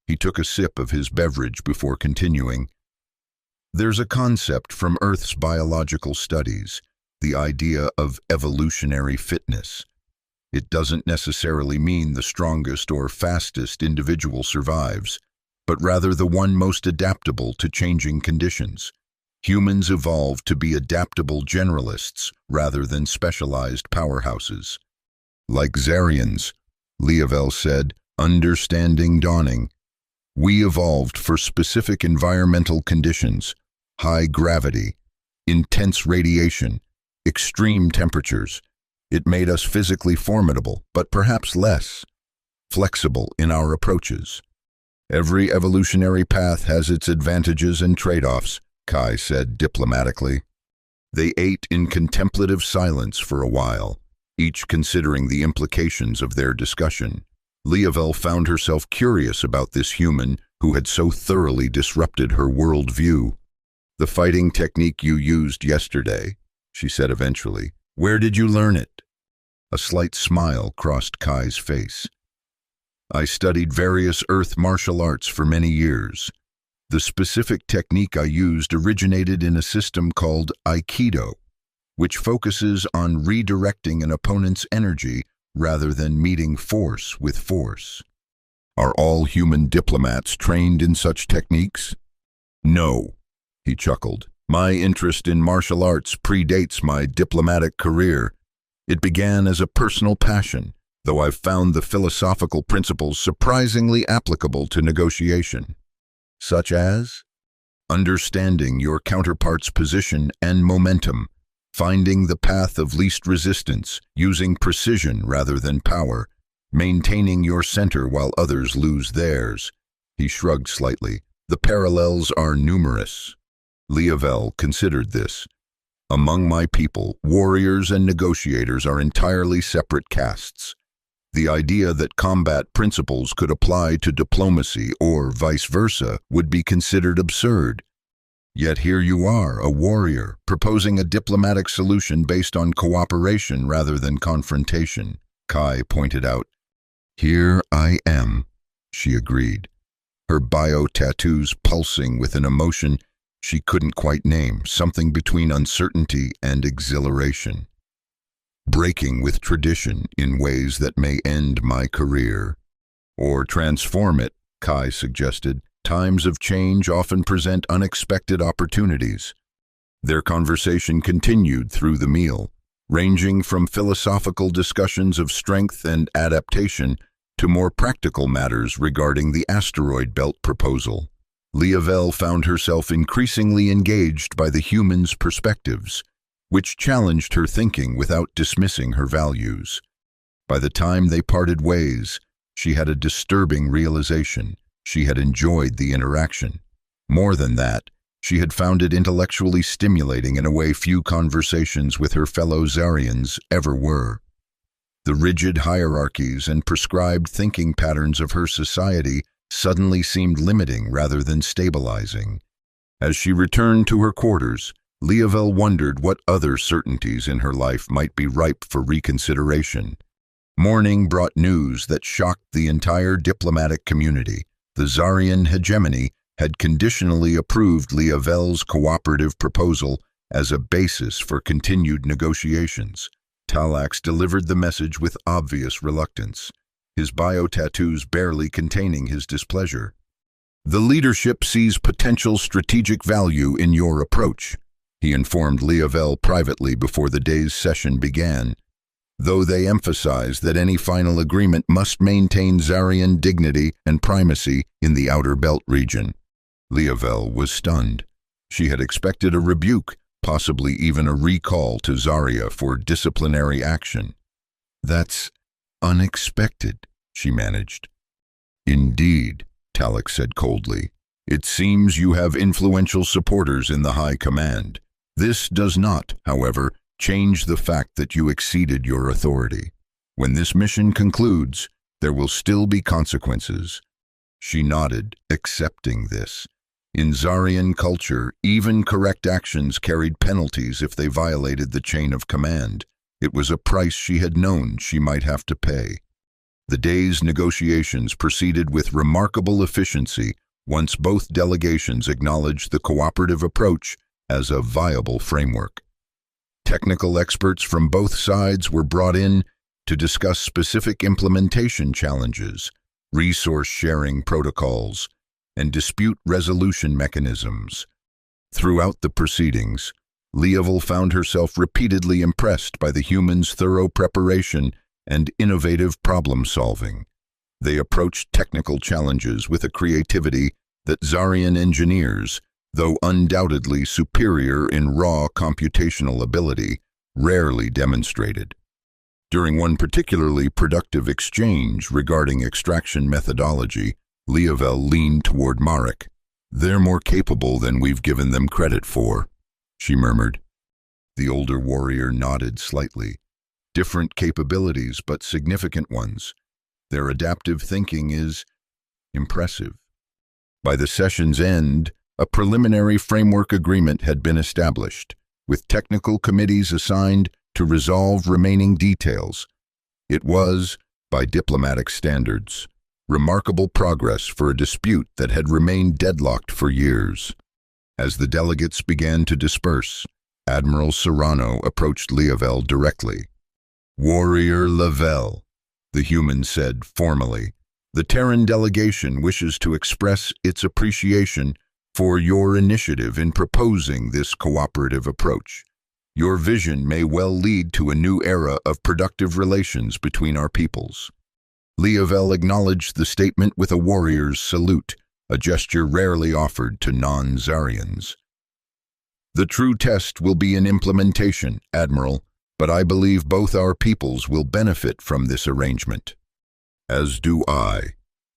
[SPEAKER 1] He took a sip of his beverage before continuing. "There's a concept from Earth's biological studies, the idea of evolutionary fitness. It doesn't necessarily mean the strongest or fastest individual survives, but rather the one most adaptable to changing conditions. Humans evolved to be adaptable generalists rather than specialized powerhouses." "Like Zarians," Leovel said, understanding dawning. "We evolved for specific environmental conditions, high gravity, intense radiation, extreme temperatures. It made us physically formidable, but perhaps less flexible in our approaches. Every evolutionary path has its advantages and trade-offs, Kai said diplomatically. They ate in contemplative silence for a while, each considering the implications of their discussion. Leovel found herself curious about this human who had so thoroughly disrupted her worldview. "The fighting technique you used yesterday," she said eventually. "Where did you learn it?" A slight smile crossed Kai's face. "I studied various earth martial arts for many years. The specific technique I used originated in a system called Aikido, which focuses on redirecting an opponent's energy rather than meeting force with force." "Are all human diplomats trained in such techniques?" "No," he chuckled. "My interest in martial arts predates my diplomatic career. It began as a personal passion, though I've found the philosophical principles surprisingly applicable to negotiation." "Such as?" "Understanding your counterpart's position and momentum, finding the path of least resistance, using precision rather than power, maintaining your center while others lose theirs." He shrugged slightly. "The parallels are numerous." Leovel considered this. "Among my people, warriors and negotiators are entirely separate castes. The idea that combat principles could apply to diplomacy or vice versa would be considered absurd. Yet here you are, a warrior, proposing a diplomatic solution based on cooperation rather than confrontation," Kai pointed out. "Here I am," she agreed, her bio-tattoos pulsing with an emotion she couldn't quite name, something between uncertainty and exhilaration. "Breaking with tradition in ways that may end my career." "Or transform it," Kai suggested. "Times of change often present unexpected opportunities." Their conversation continued through the meal, ranging from philosophical discussions of strength and adaptation to more practical matters regarding the asteroid belt proposal. Leovel found herself increasingly engaged by the human's perspectives, which challenged her thinking without dismissing her values. By the time they parted ways, she had a disturbing realization. She had enjoyed the interaction. More than that, she had found it intellectually stimulating in a way few conversations with her fellow Zarians ever were. The rigid hierarchies and prescribed thinking patterns of her society suddenly seemed limiting rather than stabilizing. As she returned to her quarters, Leovel wondered what other certainties in her life might be ripe for reconsideration. Morning brought news that shocked the entire diplomatic community. The Zarian hegemony had conditionally approved Leovel's cooperative proposal as a basis for continued negotiations. Talax delivered the message with obvious reluctance, his bio-tattoos barely containing his displeasure. "The leadership sees potential strategic value in your approach," he informed Leovel privately before the day's session began, though they emphasized that any final agreement must maintain Zarian dignity and primacy in the Outer Belt region. Leovel was stunned. She had expected a rebuke, possibly even a recall to Zarya for disciplinary action. "That's unexpected," she managed. "Indeed," Talax said coldly. "It seems you have influential supporters in the High Command. This does not, however, change the fact that you exceeded your authority. When this mission concludes, there will still be consequences." She nodded, accepting this. In Zarian culture, even correct actions carried penalties if they violated the chain of command. It was a price she had known she might have to pay. The day's negotiations proceeded with remarkable efficiency once both delegations acknowledged the cooperative approach as a viable framework. Technical experts from both sides were brought in to discuss specific implementation challenges, resource sharing protocols, and dispute resolution mechanisms. Throughout the proceedings, Leovel found herself repeatedly impressed by the humans' thorough preparation and innovative problem-solving. They approached technical challenges with a creativity that Zarian engineers, though undoubtedly superior in raw computational ability, rarely demonstrated. During one particularly productive exchange regarding extraction methodology, Leovel leaned toward Marek. "They're more capable than we've given them credit for," she murmured. The older warrior nodded slightly. "Different capabilities, but significant ones. Their adaptive thinking is impressive." By the session's end, a preliminary framework agreement had been established, with technical committees assigned to resolve remaining details. It was, by diplomatic standards, remarkable progress for a dispute that had remained deadlocked for years. As the delegates began to disperse, Admiral Serrano approached Leovel directly. "Warrior Level," the human said formally, "the Terran delegation wishes to express its appreciation for your initiative in proposing this cooperative approach. Your vision may well lead to a new era of productive relations between our peoples." Leovel acknowledged the statement with a warrior's salute, a gesture rarely offered to non-Zarians. "The true test will be in implementation, Admiral, but I believe both our peoples will benefit from this arrangement." "As do I."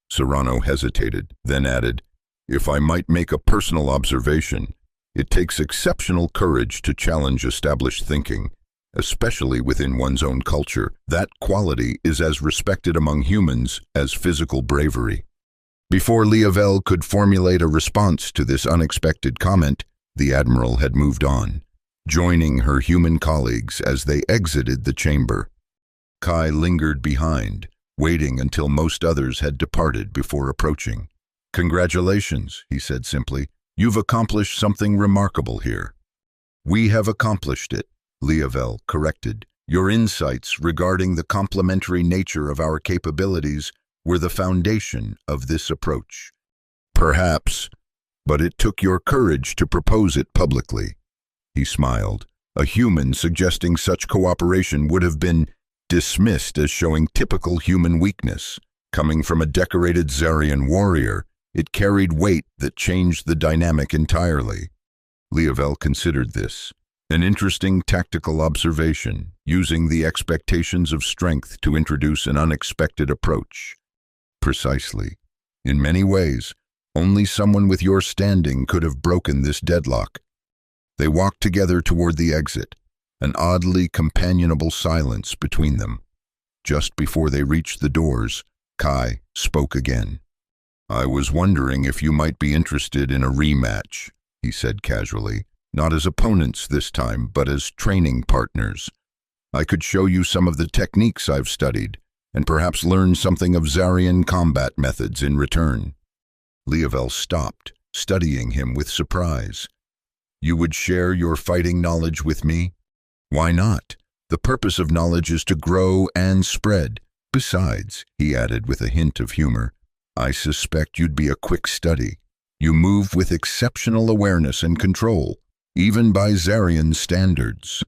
[SPEAKER 1] Serrano hesitated, then added, "If I might make a personal observation, it takes exceptional courage to challenge established thinking, especially within one's own culture. That quality is as respected among humans as physical bravery." Before Leovel could formulate a response to this unexpected comment, the Admiral had moved on, joining her human colleagues as they exited the chamber. Kai lingered behind, waiting until most others had departed before approaching. "Congratulations," he said simply. "You've accomplished something remarkable here." "We have accomplished it," Leovel corrected. "Your insights regarding the complementary nature of our capabilities were the foundation of this approach." "Perhaps, but it took your courage to propose it publicly." He smiled. A human suggesting such cooperation would have been dismissed as showing typical human weakness. Coming from a decorated Zarian warrior, it carried weight that changed the dynamic entirely. Leovel considered this an interesting tactical observation, using the expectations of strength to introduce an unexpected approach. Precisely. In many ways, only someone with your standing could have broken this deadlock. They walked together toward the exit, an oddly companionable silence between them. Just before they reached the doors, Kai spoke again. "I was wondering if you might be interested in a rematch," he said casually. "Not as opponents this time, but as training partners. I could show you some of the techniques I've studied, and perhaps learn something of Zarian combat methods in return." Leovel stopped, studying him with surprise. "You would share your fighting knowledge with me?" "Why not? The purpose of knowledge is to grow and spread. Besides," he added with a hint of humor, "I suspect you'd be a quick study. You move with exceptional awareness and control, even by Zarian standards."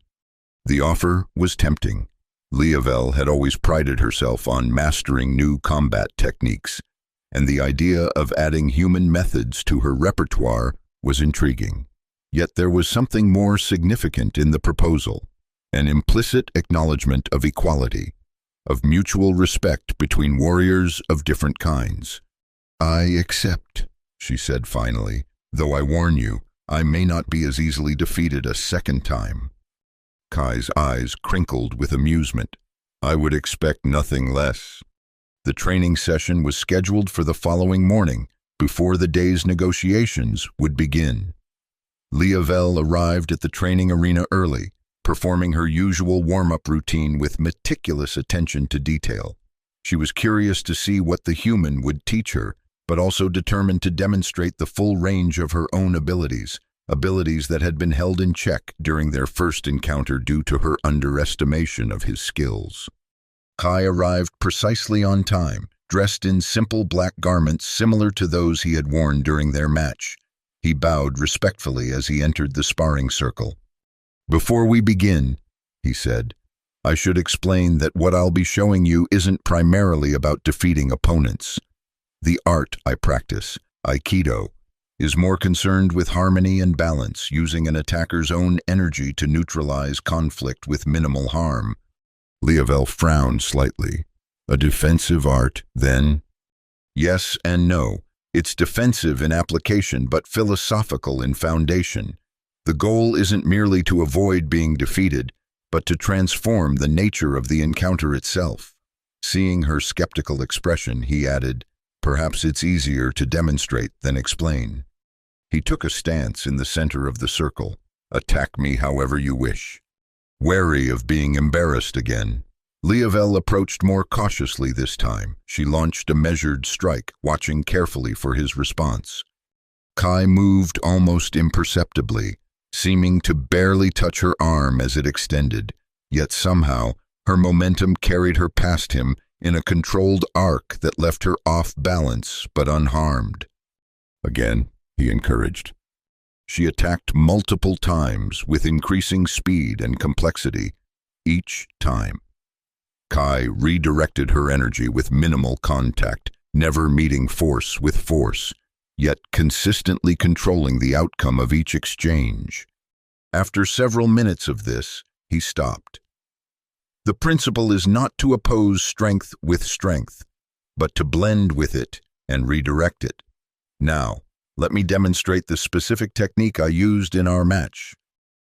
[SPEAKER 1] The offer was tempting. Leovel had always prided herself on mastering new combat techniques, and the idea of adding human methods to her repertoire was intriguing. Yet there was something more significant in the proposal, an implicit acknowledgement of equality, of mutual respect between warriors of different kinds. "I accept," she said finally, "though I warn you, I may not be as easily defeated a second time." Kai's eyes crinkled with amusement. "I would expect nothing less." The training session was scheduled for the following morning, before the day's negotiations would begin. Leovel arrived at the training arena early, performing her usual warm-up routine with meticulous attention to detail. She was curious to see what the human would teach her, but also determined to demonstrate the full range of her own abilities that had been held in check during their first encounter due to her underestimation of his skills. Kai arrived precisely on time, dressed in simple black garments similar to those he had worn during their match. He bowed respectfully as he entered the sparring circle. "Before we begin," he said, "I should explain that what I'll be showing you isn't primarily about defeating opponents. The art I practice, Aikido, is more concerned with harmony and balance, using an attacker's own energy to neutralize conflict with minimal harm. Leovel frowned slightly. A defensive art, then? Yes and no. It's defensive in application, but philosophical in foundation. The goal isn't merely to avoid being defeated, but to transform the nature of the encounter itself. Seeing her skeptical expression, he added, "Perhaps it's easier to demonstrate than explain." He took a stance in the center of the circle. "Attack me however you wish." Wary of being embarrassed again, Leovel approached more cautiously this time. She launched a measured strike, watching carefully for his response. Kai moved almost imperceptibly, seeming to barely touch her arm as it extended, yet somehow her momentum carried her past him in a controlled arc that left her off balance but unharmed. "Again," he encouraged. She attacked multiple times with increasing speed and complexity, each time. Kai redirected her energy with minimal contact, never meeting force with force, yet consistently controlling the outcome of each exchange. After several minutes of this, he stopped. The principle is not to oppose strength with strength, but to blend with it and redirect it. Now, let me demonstrate the specific technique I used in our match.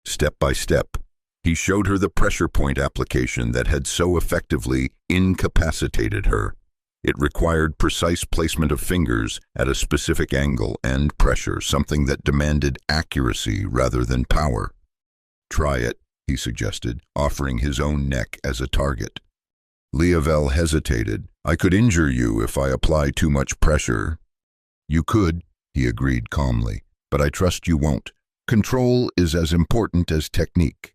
[SPEAKER 1] Step by step, he showed her the pressure point application that had so effectively incapacitated her. It required precise placement of fingers at a specific angle and pressure, something that demanded accuracy rather than power. "Try it," he suggested, offering his own neck as a target. Leovel hesitated. "I could injure you if I apply too much pressure." "You could," he agreed calmly, "but I trust you won't. Control is as important as technique."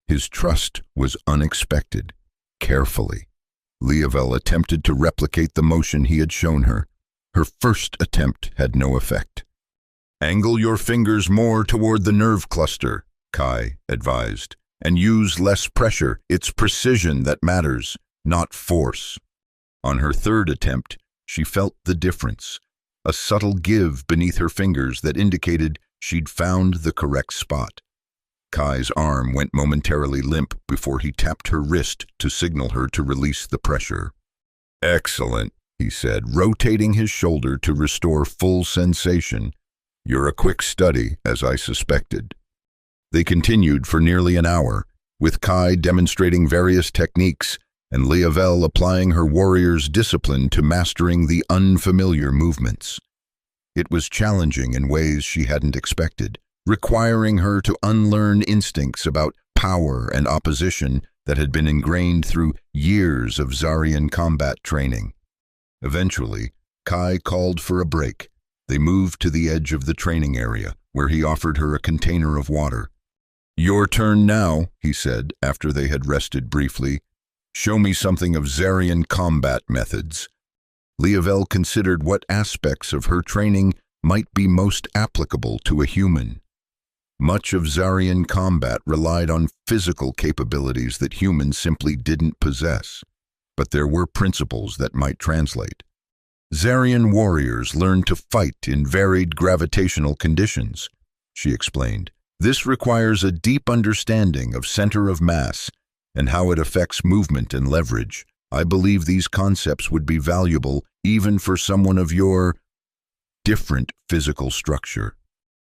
[SPEAKER 1] His trust was unexpected. Carefully, Leovel attempted to replicate the motion he had shown her. Her first attempt had no effect. "Angle your fingers more toward the nerve cluster," Kai advised, "and use less pressure. It's precision that matters, not force." On her third attempt, she felt the difference, a subtle give beneath her fingers that indicated she'd found the correct spot. Kai's arm went momentarily limp before he tapped her wrist to signal her to release the pressure. "Excellent," he said, rotating his shoulder to restore full sensation. "You're a quick study, as I suspected." They continued for nearly an hour, with Kai demonstrating various techniques and Leovel applying her warrior's discipline to mastering the unfamiliar movements. It was challenging in ways she hadn't expected, requiring her to unlearn instincts about power and opposition that had been ingrained through years of Zarian combat training. Eventually, Kai called for a break. They moved to the edge of the training area, where he offered her a container of water. "Your turn now," he said, after they had rested briefly. "Show me something of Zarian combat methods." Leovel considered what aspects of her training might be most applicable to a human. Much of Zarian combat relied on physical capabilities that humans simply didn't possess, but there were principles that might translate. Zarian warriors learned to fight in varied gravitational conditions, she explained. This requires a deep understanding of center of mass and how it affects movement and leverage. I believe these concepts would be valuable even for someone of your different physical structure.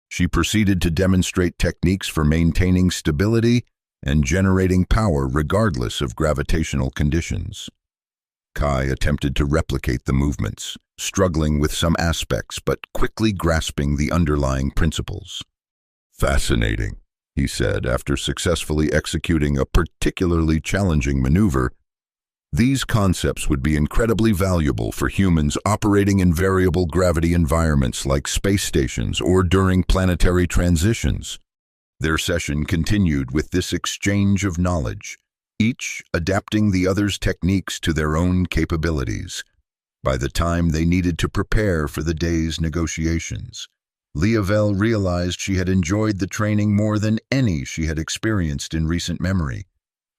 [SPEAKER 1] She proceeded to demonstrate techniques for maintaining stability and generating power regardless of gravitational conditions. Kai attempted to replicate the movements, struggling with some aspects but quickly grasping the underlying principles. "Fascinating," he said after successfully executing a particularly challenging maneuver. "These concepts would be incredibly valuable for humans operating in variable gravity environments like space stations or during planetary transitions." Their session continued with this exchange of knowledge, each adapting the other's techniques to their own capabilities. By the time they needed to prepare for the day's negotiations, Leovel realized she had enjoyed the training more than any she had experienced in recent memory.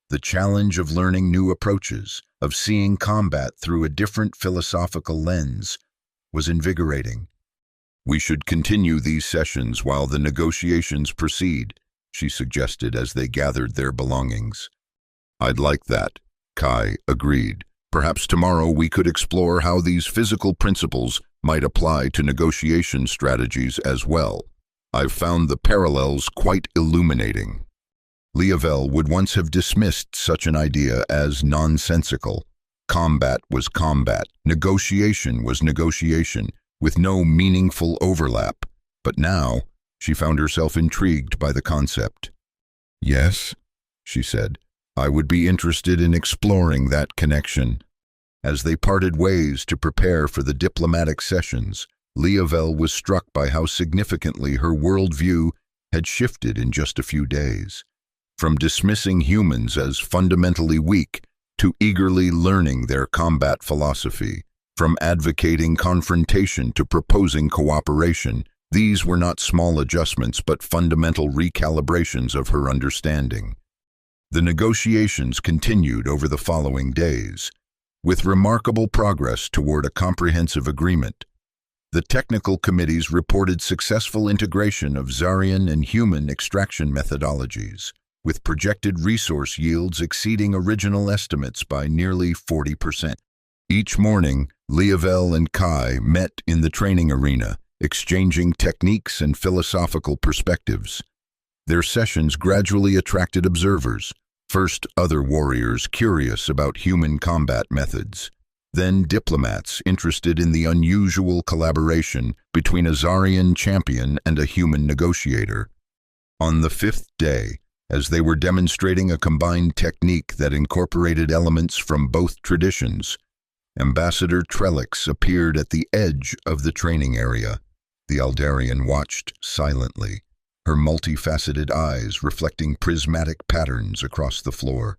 [SPEAKER 1] The challenge of learning new approaches, of seeing combat through a different philosophical lens, was invigorating. We should continue these sessions while the negotiations proceed, she suggested as they gathered their belongings. I'd like that, Kai agreed. Perhaps tomorrow we could explore how these physical principles might apply to negotiation strategies as well. I've found the parallels quite illuminating. Leovel would once have dismissed such an idea as nonsensical. Combat was combat, negotiation was negotiation, with no meaningful overlap. But now, she found herself intrigued by the concept. Yes, she said, I would be interested in exploring that connection. As they parted ways to prepare for the diplomatic sessions, Leovel was struck by how significantly her worldview had shifted in just a few days. From dismissing humans as fundamentally weak to eagerly learning their combat philosophy, from advocating confrontation to proposing cooperation, these were not small adjustments but fundamental recalibrations of her understanding. The negotiations continued over the following days, with remarkable progress toward a comprehensive agreement. The technical committees reported successful integration of Zarian and human extraction methodologies, with projected resource yields exceeding original estimates by nearly 40%. Each morning, Leovel and Kai met in the training arena, exchanging techniques and philosophical perspectives. Their sessions gradually attracted observers, first other warriors curious about human combat methods, then diplomats interested in the unusual collaboration between a Zarian champion and a human negotiator. On the fifth day, as they were demonstrating a combined technique that incorporated elements from both traditions, Ambassador Trellix appeared at the edge of the training area. The Aldarian watched silently, her multifaceted eyes reflecting prismatic patterns across the floor.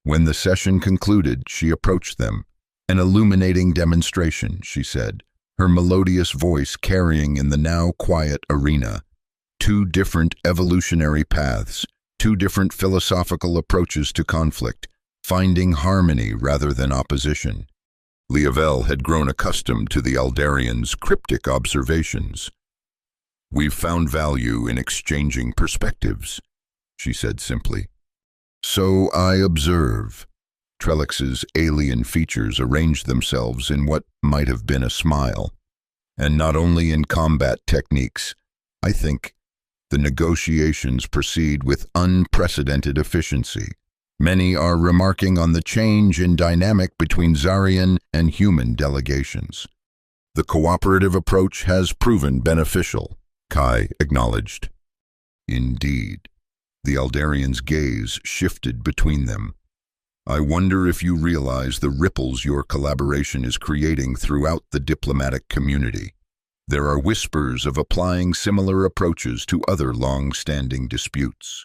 [SPEAKER 1] When the session concluded, she approached them. An illuminating demonstration, she said, her melodious voice carrying in the now quiet arena. Two different evolutionary paths, two different philosophical approaches to conflict, finding harmony rather than opposition. Leovel had grown accustomed to the Aldarian's cryptic observations. We've found value in exchanging perspectives, she said simply. So I observe. Trellix's alien features arranged themselves in what might have been a smile. And not only in combat techniques, I think the negotiations proceed with unprecedented efficiency. Many are remarking on the change in dynamic between Zarian and human delegations. The cooperative approach has proven beneficial, Kai acknowledged. Indeed. The Aldarian's gaze shifted between them. I wonder if you realize the ripples your collaboration is creating throughout the diplomatic community. There are whispers of applying similar approaches to other long-standing disputes.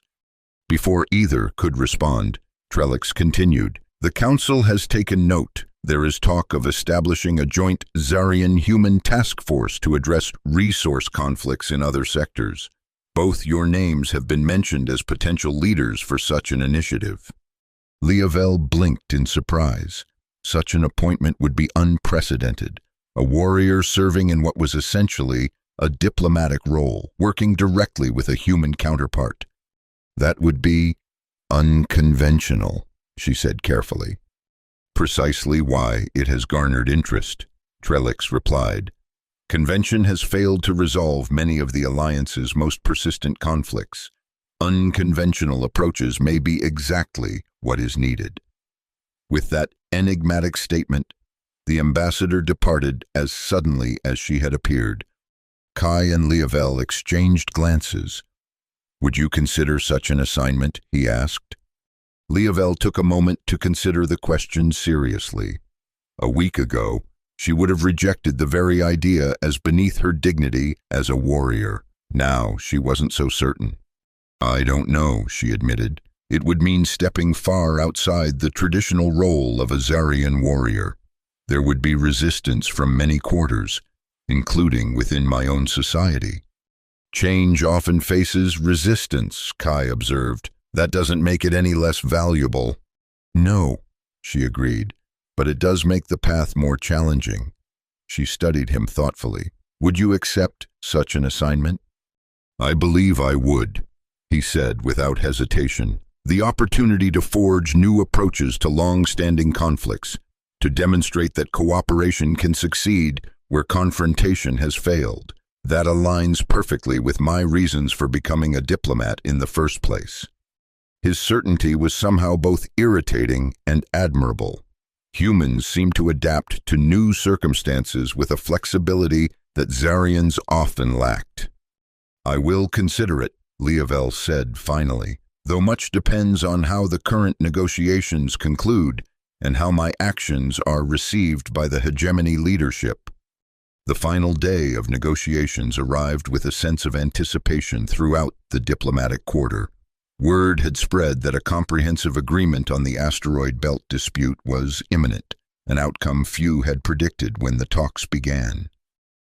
[SPEAKER 1] Before either could respond, Trellix continued, The Council has taken note. There is talk of establishing a joint Zarian-human task force to address resource conflicts in other sectors. Both your names have been mentioned as potential leaders for such an initiative. Leovel blinked in surprise. Such an appointment would be unprecedented. A warrior serving in what was essentially a diplomatic role, working directly with a human counterpart. That would be unconventional, she said carefully. Precisely why it has garnered interest, Trellix replied. Convention has failed to resolve many of the Alliance's most persistent conflicts. Unconventional approaches may be exactly what is needed. With that enigmatic statement, the ambassador departed as suddenly as she had appeared. Kai and Leovel exchanged glances. Would you consider such an assignment? He asked. Leovel took a moment to consider the question seriously. A week ago, she would have rejected the very idea as beneath her dignity as a warrior. Now she wasn't so certain. I don't know, she admitted. It would mean stepping far outside the traditional role of a Zarian warrior. There would be resistance from many quarters, including within my own society. Change often faces resistance, Kai observed. That doesn't make it any less valuable. No, she agreed, but it does make the path more challenging. She studied him thoughtfully. Would you accept such an assignment? I believe I would, he said without hesitation. The opportunity to forge new approaches to long-standing conflicts, to demonstrate that cooperation can succeed where confrontation has failed. That aligns perfectly with my reasons for becoming a diplomat in the first place. His certainty was somehow both irritating and admirable. Humans seem to adapt to new circumstances with a flexibility that Zarians often lacked. I will consider it, Leovel said finally, though much depends on how the current negotiations conclude and how my actions are received by the hegemony leadership. The final day of negotiations arrived with a sense of anticipation throughout the diplomatic quarter. Word had spread that a comprehensive agreement on the asteroid belt dispute was imminent, an outcome few had predicted when the talks began.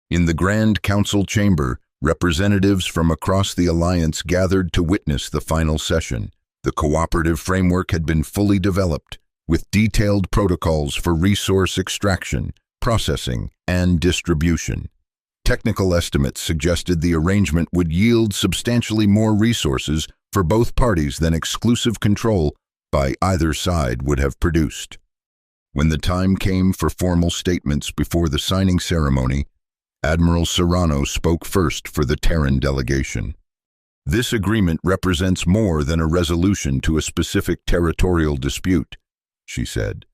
[SPEAKER 1] In the Grand Council chamber, representatives from across the Alliance gathered to witness the final session. The cooperative framework had been fully developed, with detailed protocols for resource extraction, processing, and distribution. Technical estimates suggested the arrangement would yield substantially more resources for both parties than exclusive control by either side would have produced. When the time came for formal statements before the signing ceremony, Admiral Serrano spoke first for the Terran delegation. This agreement represents more than a resolution to a specific territorial dispute, she said.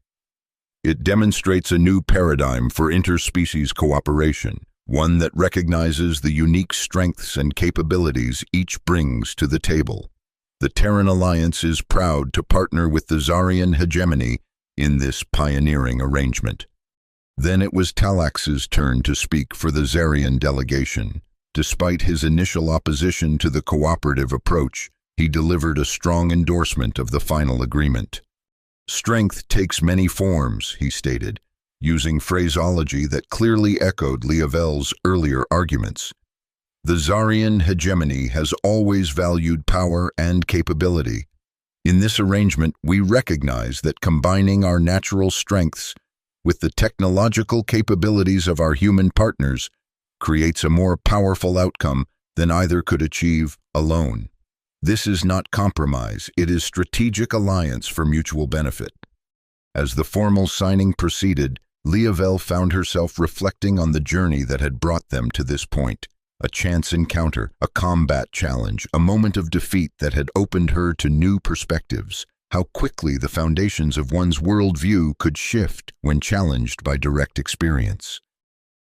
[SPEAKER 1] It demonstrates a new paradigm for interspecies cooperation, one that recognizes the unique strengths and capabilities each brings to the table. The Terran Alliance is proud to partner with the Zarian hegemony in this pioneering arrangement. Then it was Talax's turn to speak for the Zarian delegation. Despite his initial opposition to the cooperative approach, he delivered a strong endorsement of the final agreement. Strength takes many forms, he stated, using phraseology that clearly echoed Leovel's earlier arguments. The Zarian hegemony has always valued power and capability. In this arrangement, we recognize that combining our natural strengths with the technological capabilities of our human partners creates a more powerful outcome than either could achieve alone. This is not compromise, it is strategic alliance for mutual benefit. As the formal signing proceeded, Leovel found herself reflecting on the journey that had brought them to this point. A chance encounter, a combat challenge, a moment of defeat that had opened her to new perspectives. How quickly the foundations of one's worldview could shift when challenged by direct experience.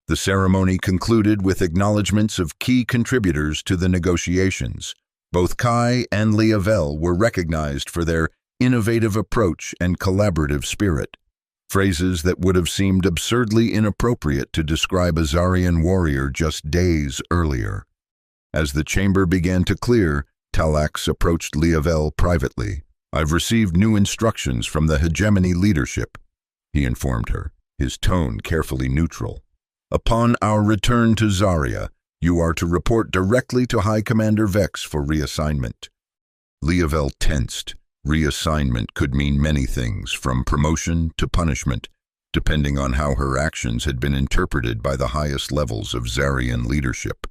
[SPEAKER 1] The ceremony concluded with acknowledgments of key contributors to the negotiations. Both Kai and Leovel were recognized for their innovative approach and collaborative spirit, phrases that would have seemed absurdly inappropriate to describe a Zarian warrior just days earlier. As the chamber began to clear, Talax approached Leovel privately. "I've received new instructions from the hegemony leadership," he informed her, his tone carefully neutral. "Upon our return to Zaria, you are to report directly to High Commander Vex for reassignment." Leovel tensed. Reassignment could mean many things, from promotion to punishment, depending on how her actions had been interpreted by the highest levels of Zarian leadership.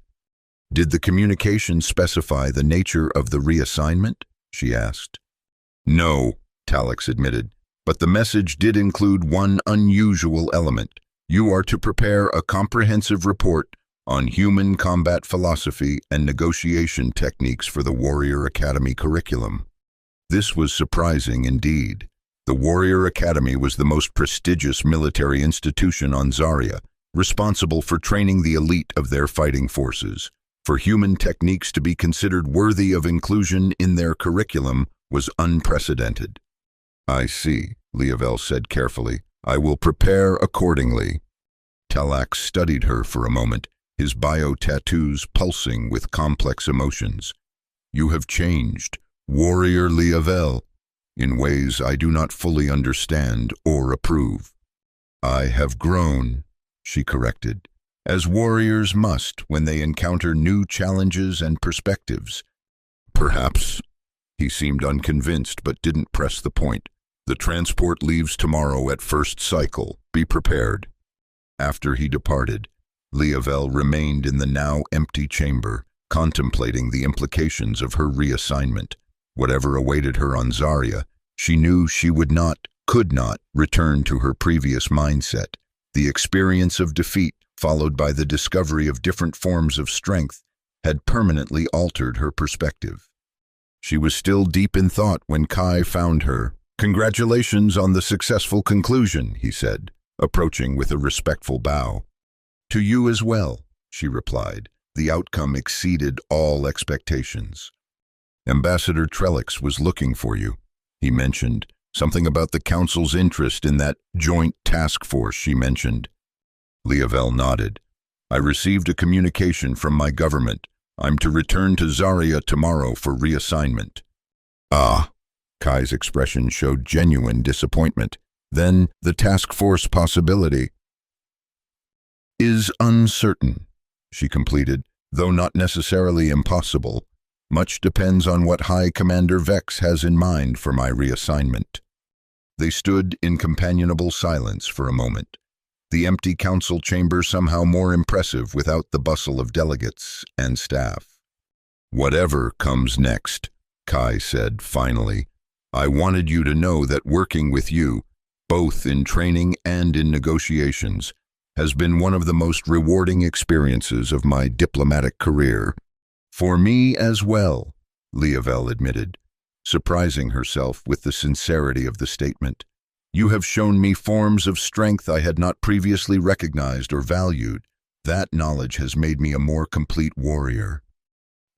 [SPEAKER 1] "Did the communication specify the nature of the reassignment?" she asked. "No," Talax admitted, "but the message did include one unusual element. You are to prepare a comprehensive report on human combat philosophy and negotiation techniques for the Warrior Academy curriculum." This was surprising indeed. The Warrior Academy was the most prestigious military institution on Zaria, responsible for training the elite of their fighting forces. For human techniques to be considered worthy of inclusion in their curriculum was unprecedented. "I see," Leovel said carefully. "I will prepare accordingly." Talax studied her for a moment, his bio-tattoos pulsing with complex emotions. "You have changed, Warrior Leovel, in ways I do not fully understand or approve." "I have grown," she corrected, "as warriors must when they encounter new challenges and perspectives." "Perhaps." He seemed unconvinced but didn't press the point. "The transport leaves tomorrow at first cycle. Be prepared." After he departed, Leavel remained in the now empty chamber, contemplating the implications of her reassignment. Whatever awaited her on Zarya, she knew she could not return to her previous mindset. The experience of defeat, followed by the discovery of different forms of strength, had permanently altered her perspective. She was still deep in thought when Kai found her. "Congratulations on the successful conclusion," he said, approaching with a respectful bow. "To you as well," she replied. The outcome exceeded all expectations. "Ambassador Trellix was looking for you," he mentioned. "Something about the Council's interest in that joint task force she mentioned." Leavel nodded. "I received a communication from my government. I'm to return to Zarya tomorrow for reassignment." "Ah." Kai's expression showed genuine disappointment. "Then the task force possibility is uncertain," she completed, "though not necessarily impossible. Much depends on what High Commander Vex has in mind for my reassignment." They stood in companionable silence for a moment, the empty council chamber somehow more impressive without the bustle of delegates and staff. "Whatever comes next," Kai said finally, "I wanted you to know that working with you, both in training and in negotiations, has been one of the most rewarding experiences of my diplomatic career." "For me as well," Leavel admitted, surprising herself with the sincerity of the statement. "You have shown me forms of strength I had not previously recognized or valued. That knowledge has made me a more complete warrior."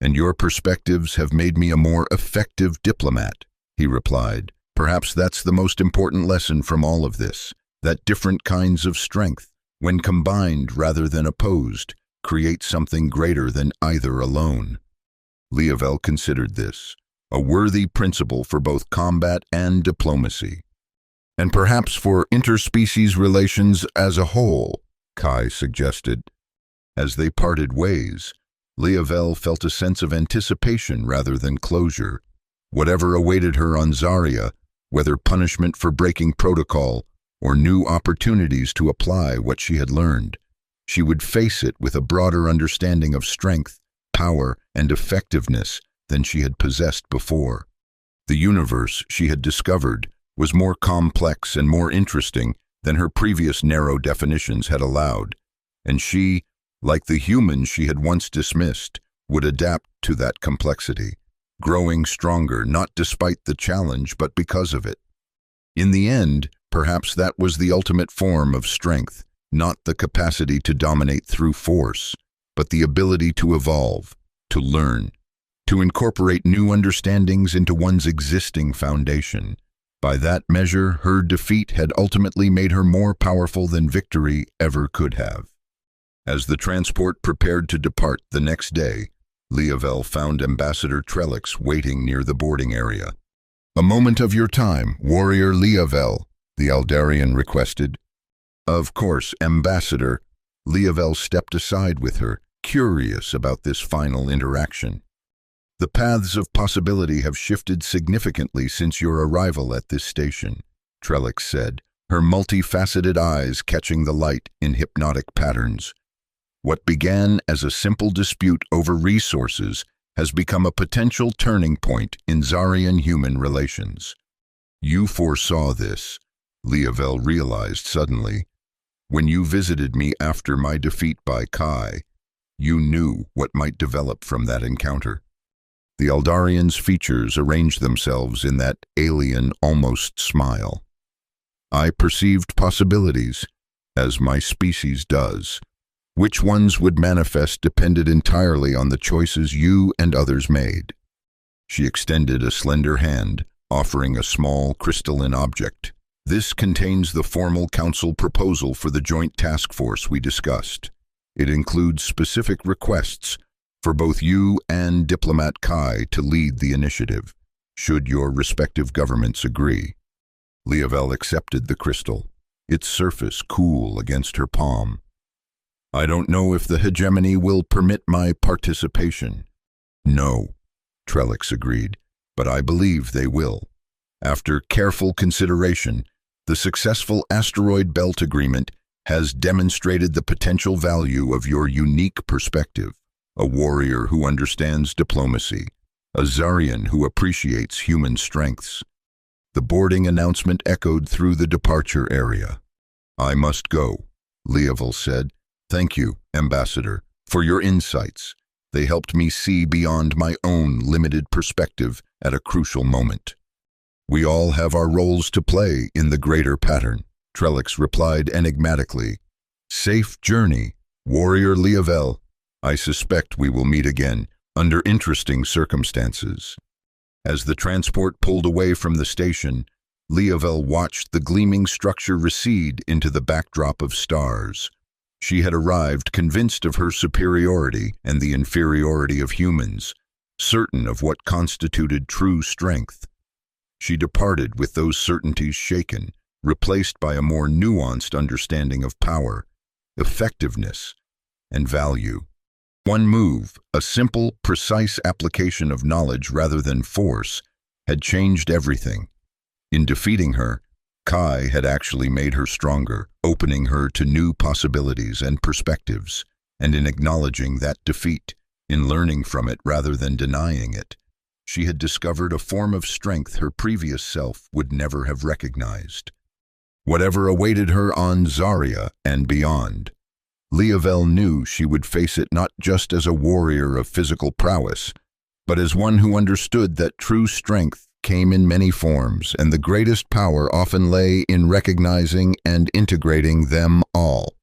[SPEAKER 1] "And your perspectives have made me a more effective diplomat," he replied. "Perhaps that's the most important lesson from all of this, that different kinds of strength, when combined rather than opposed, create something greater than either alone." Leavel considered this a worthy principle for both combat and diplomacy. "And perhaps for interspecies relations as a whole," Kai suggested. As they parted ways, Leavel felt a sense of anticipation rather than closure. Whatever awaited her on Zarya, whether punishment for breaking protocol or new opportunities to apply what she had learned, she would face it with a broader understanding of strength, power, and effectiveness than she had possessed before. The universe she had discovered was more complex and more interesting than her previous narrow definitions had allowed, and she, like the humans she had once dismissed, would adapt to that complexity, growing stronger not despite the challenge but because of it. In the end, perhaps that was the ultimate form of strength, not the capacity to dominate through force, but the ability to evolve, to learn, to incorporate new understandings into one's existing foundation. By that measure, her defeat had ultimately made her more powerful than victory ever could have. As the transport prepared to depart the next day, Leavel found Ambassador Trellix waiting near the boarding area. "A moment of your time, Warrior Leavel," the Aldarian requested. "Of course, Ambassador." Leavel stepped aside with her, curious about this final interaction. "The paths of possibility have shifted significantly since your arrival at this station," Trellix said, her multifaceted eyes catching the light in hypnotic patterns. "What began as a simple dispute over resources has become a potential turning point in Zaryan-human relations." "You foresaw this," Leavel realized suddenly. "When you visited me after my defeat by Kai, you knew what might develop from that encounter." The Aldarian's features arranged themselves in that alien, almost smile. "I perceived possibilities, as my species does. Which ones would manifest depended entirely on the choices you and others made." She extended a slender hand, offering a small crystalline object. "This contains the formal council proposal for the joint task force we discussed. It includes specific requests for both you and Diplomat Kai to lead the initiative, should your respective governments agree." Leavel accepted the crystal, its surface cool against her palm. "I don't know if the hegemony will permit my participation." "No," Trellix agreed, "but I believe they will. After careful consideration, the successful asteroid belt agreement has demonstrated the potential value of your unique perspective. A warrior who understands diplomacy, a Zarian who appreciates human strengths. The boarding announcement echoed through the departure area. "I must go," Leovel said. "Thank you, Ambassador, for your insights. They helped me see beyond my own limited perspective at a crucial moment." "We all have our roles to play in the greater pattern," Trellix replied enigmatically. "Safe journey, Warrior Leovel. I suspect we will meet again, under interesting circumstances." As the transport pulled away from the station, Leovel watched the gleaming structure recede into the backdrop of stars. She had arrived convinced of her superiority and the inferiority of humans, certain of what constituted true strength. She departed with those certainties shaken, replaced by a more nuanced understanding of power, effectiveness, and value. One move, a simple, precise application of knowledge rather than force, had changed everything. In defeating her, Kai had actually made her stronger, opening her to new possibilities and perspectives, and in acknowledging that defeat, in learning from it rather than denying it, she had discovered a form of strength her previous self would never have recognized. Whatever awaited her on Zarya and beyond, Leovel knew she would face it not just as a warrior of physical prowess, but as one who understood that true strength came in many forms, and the greatest power often lay in recognizing and integrating them all.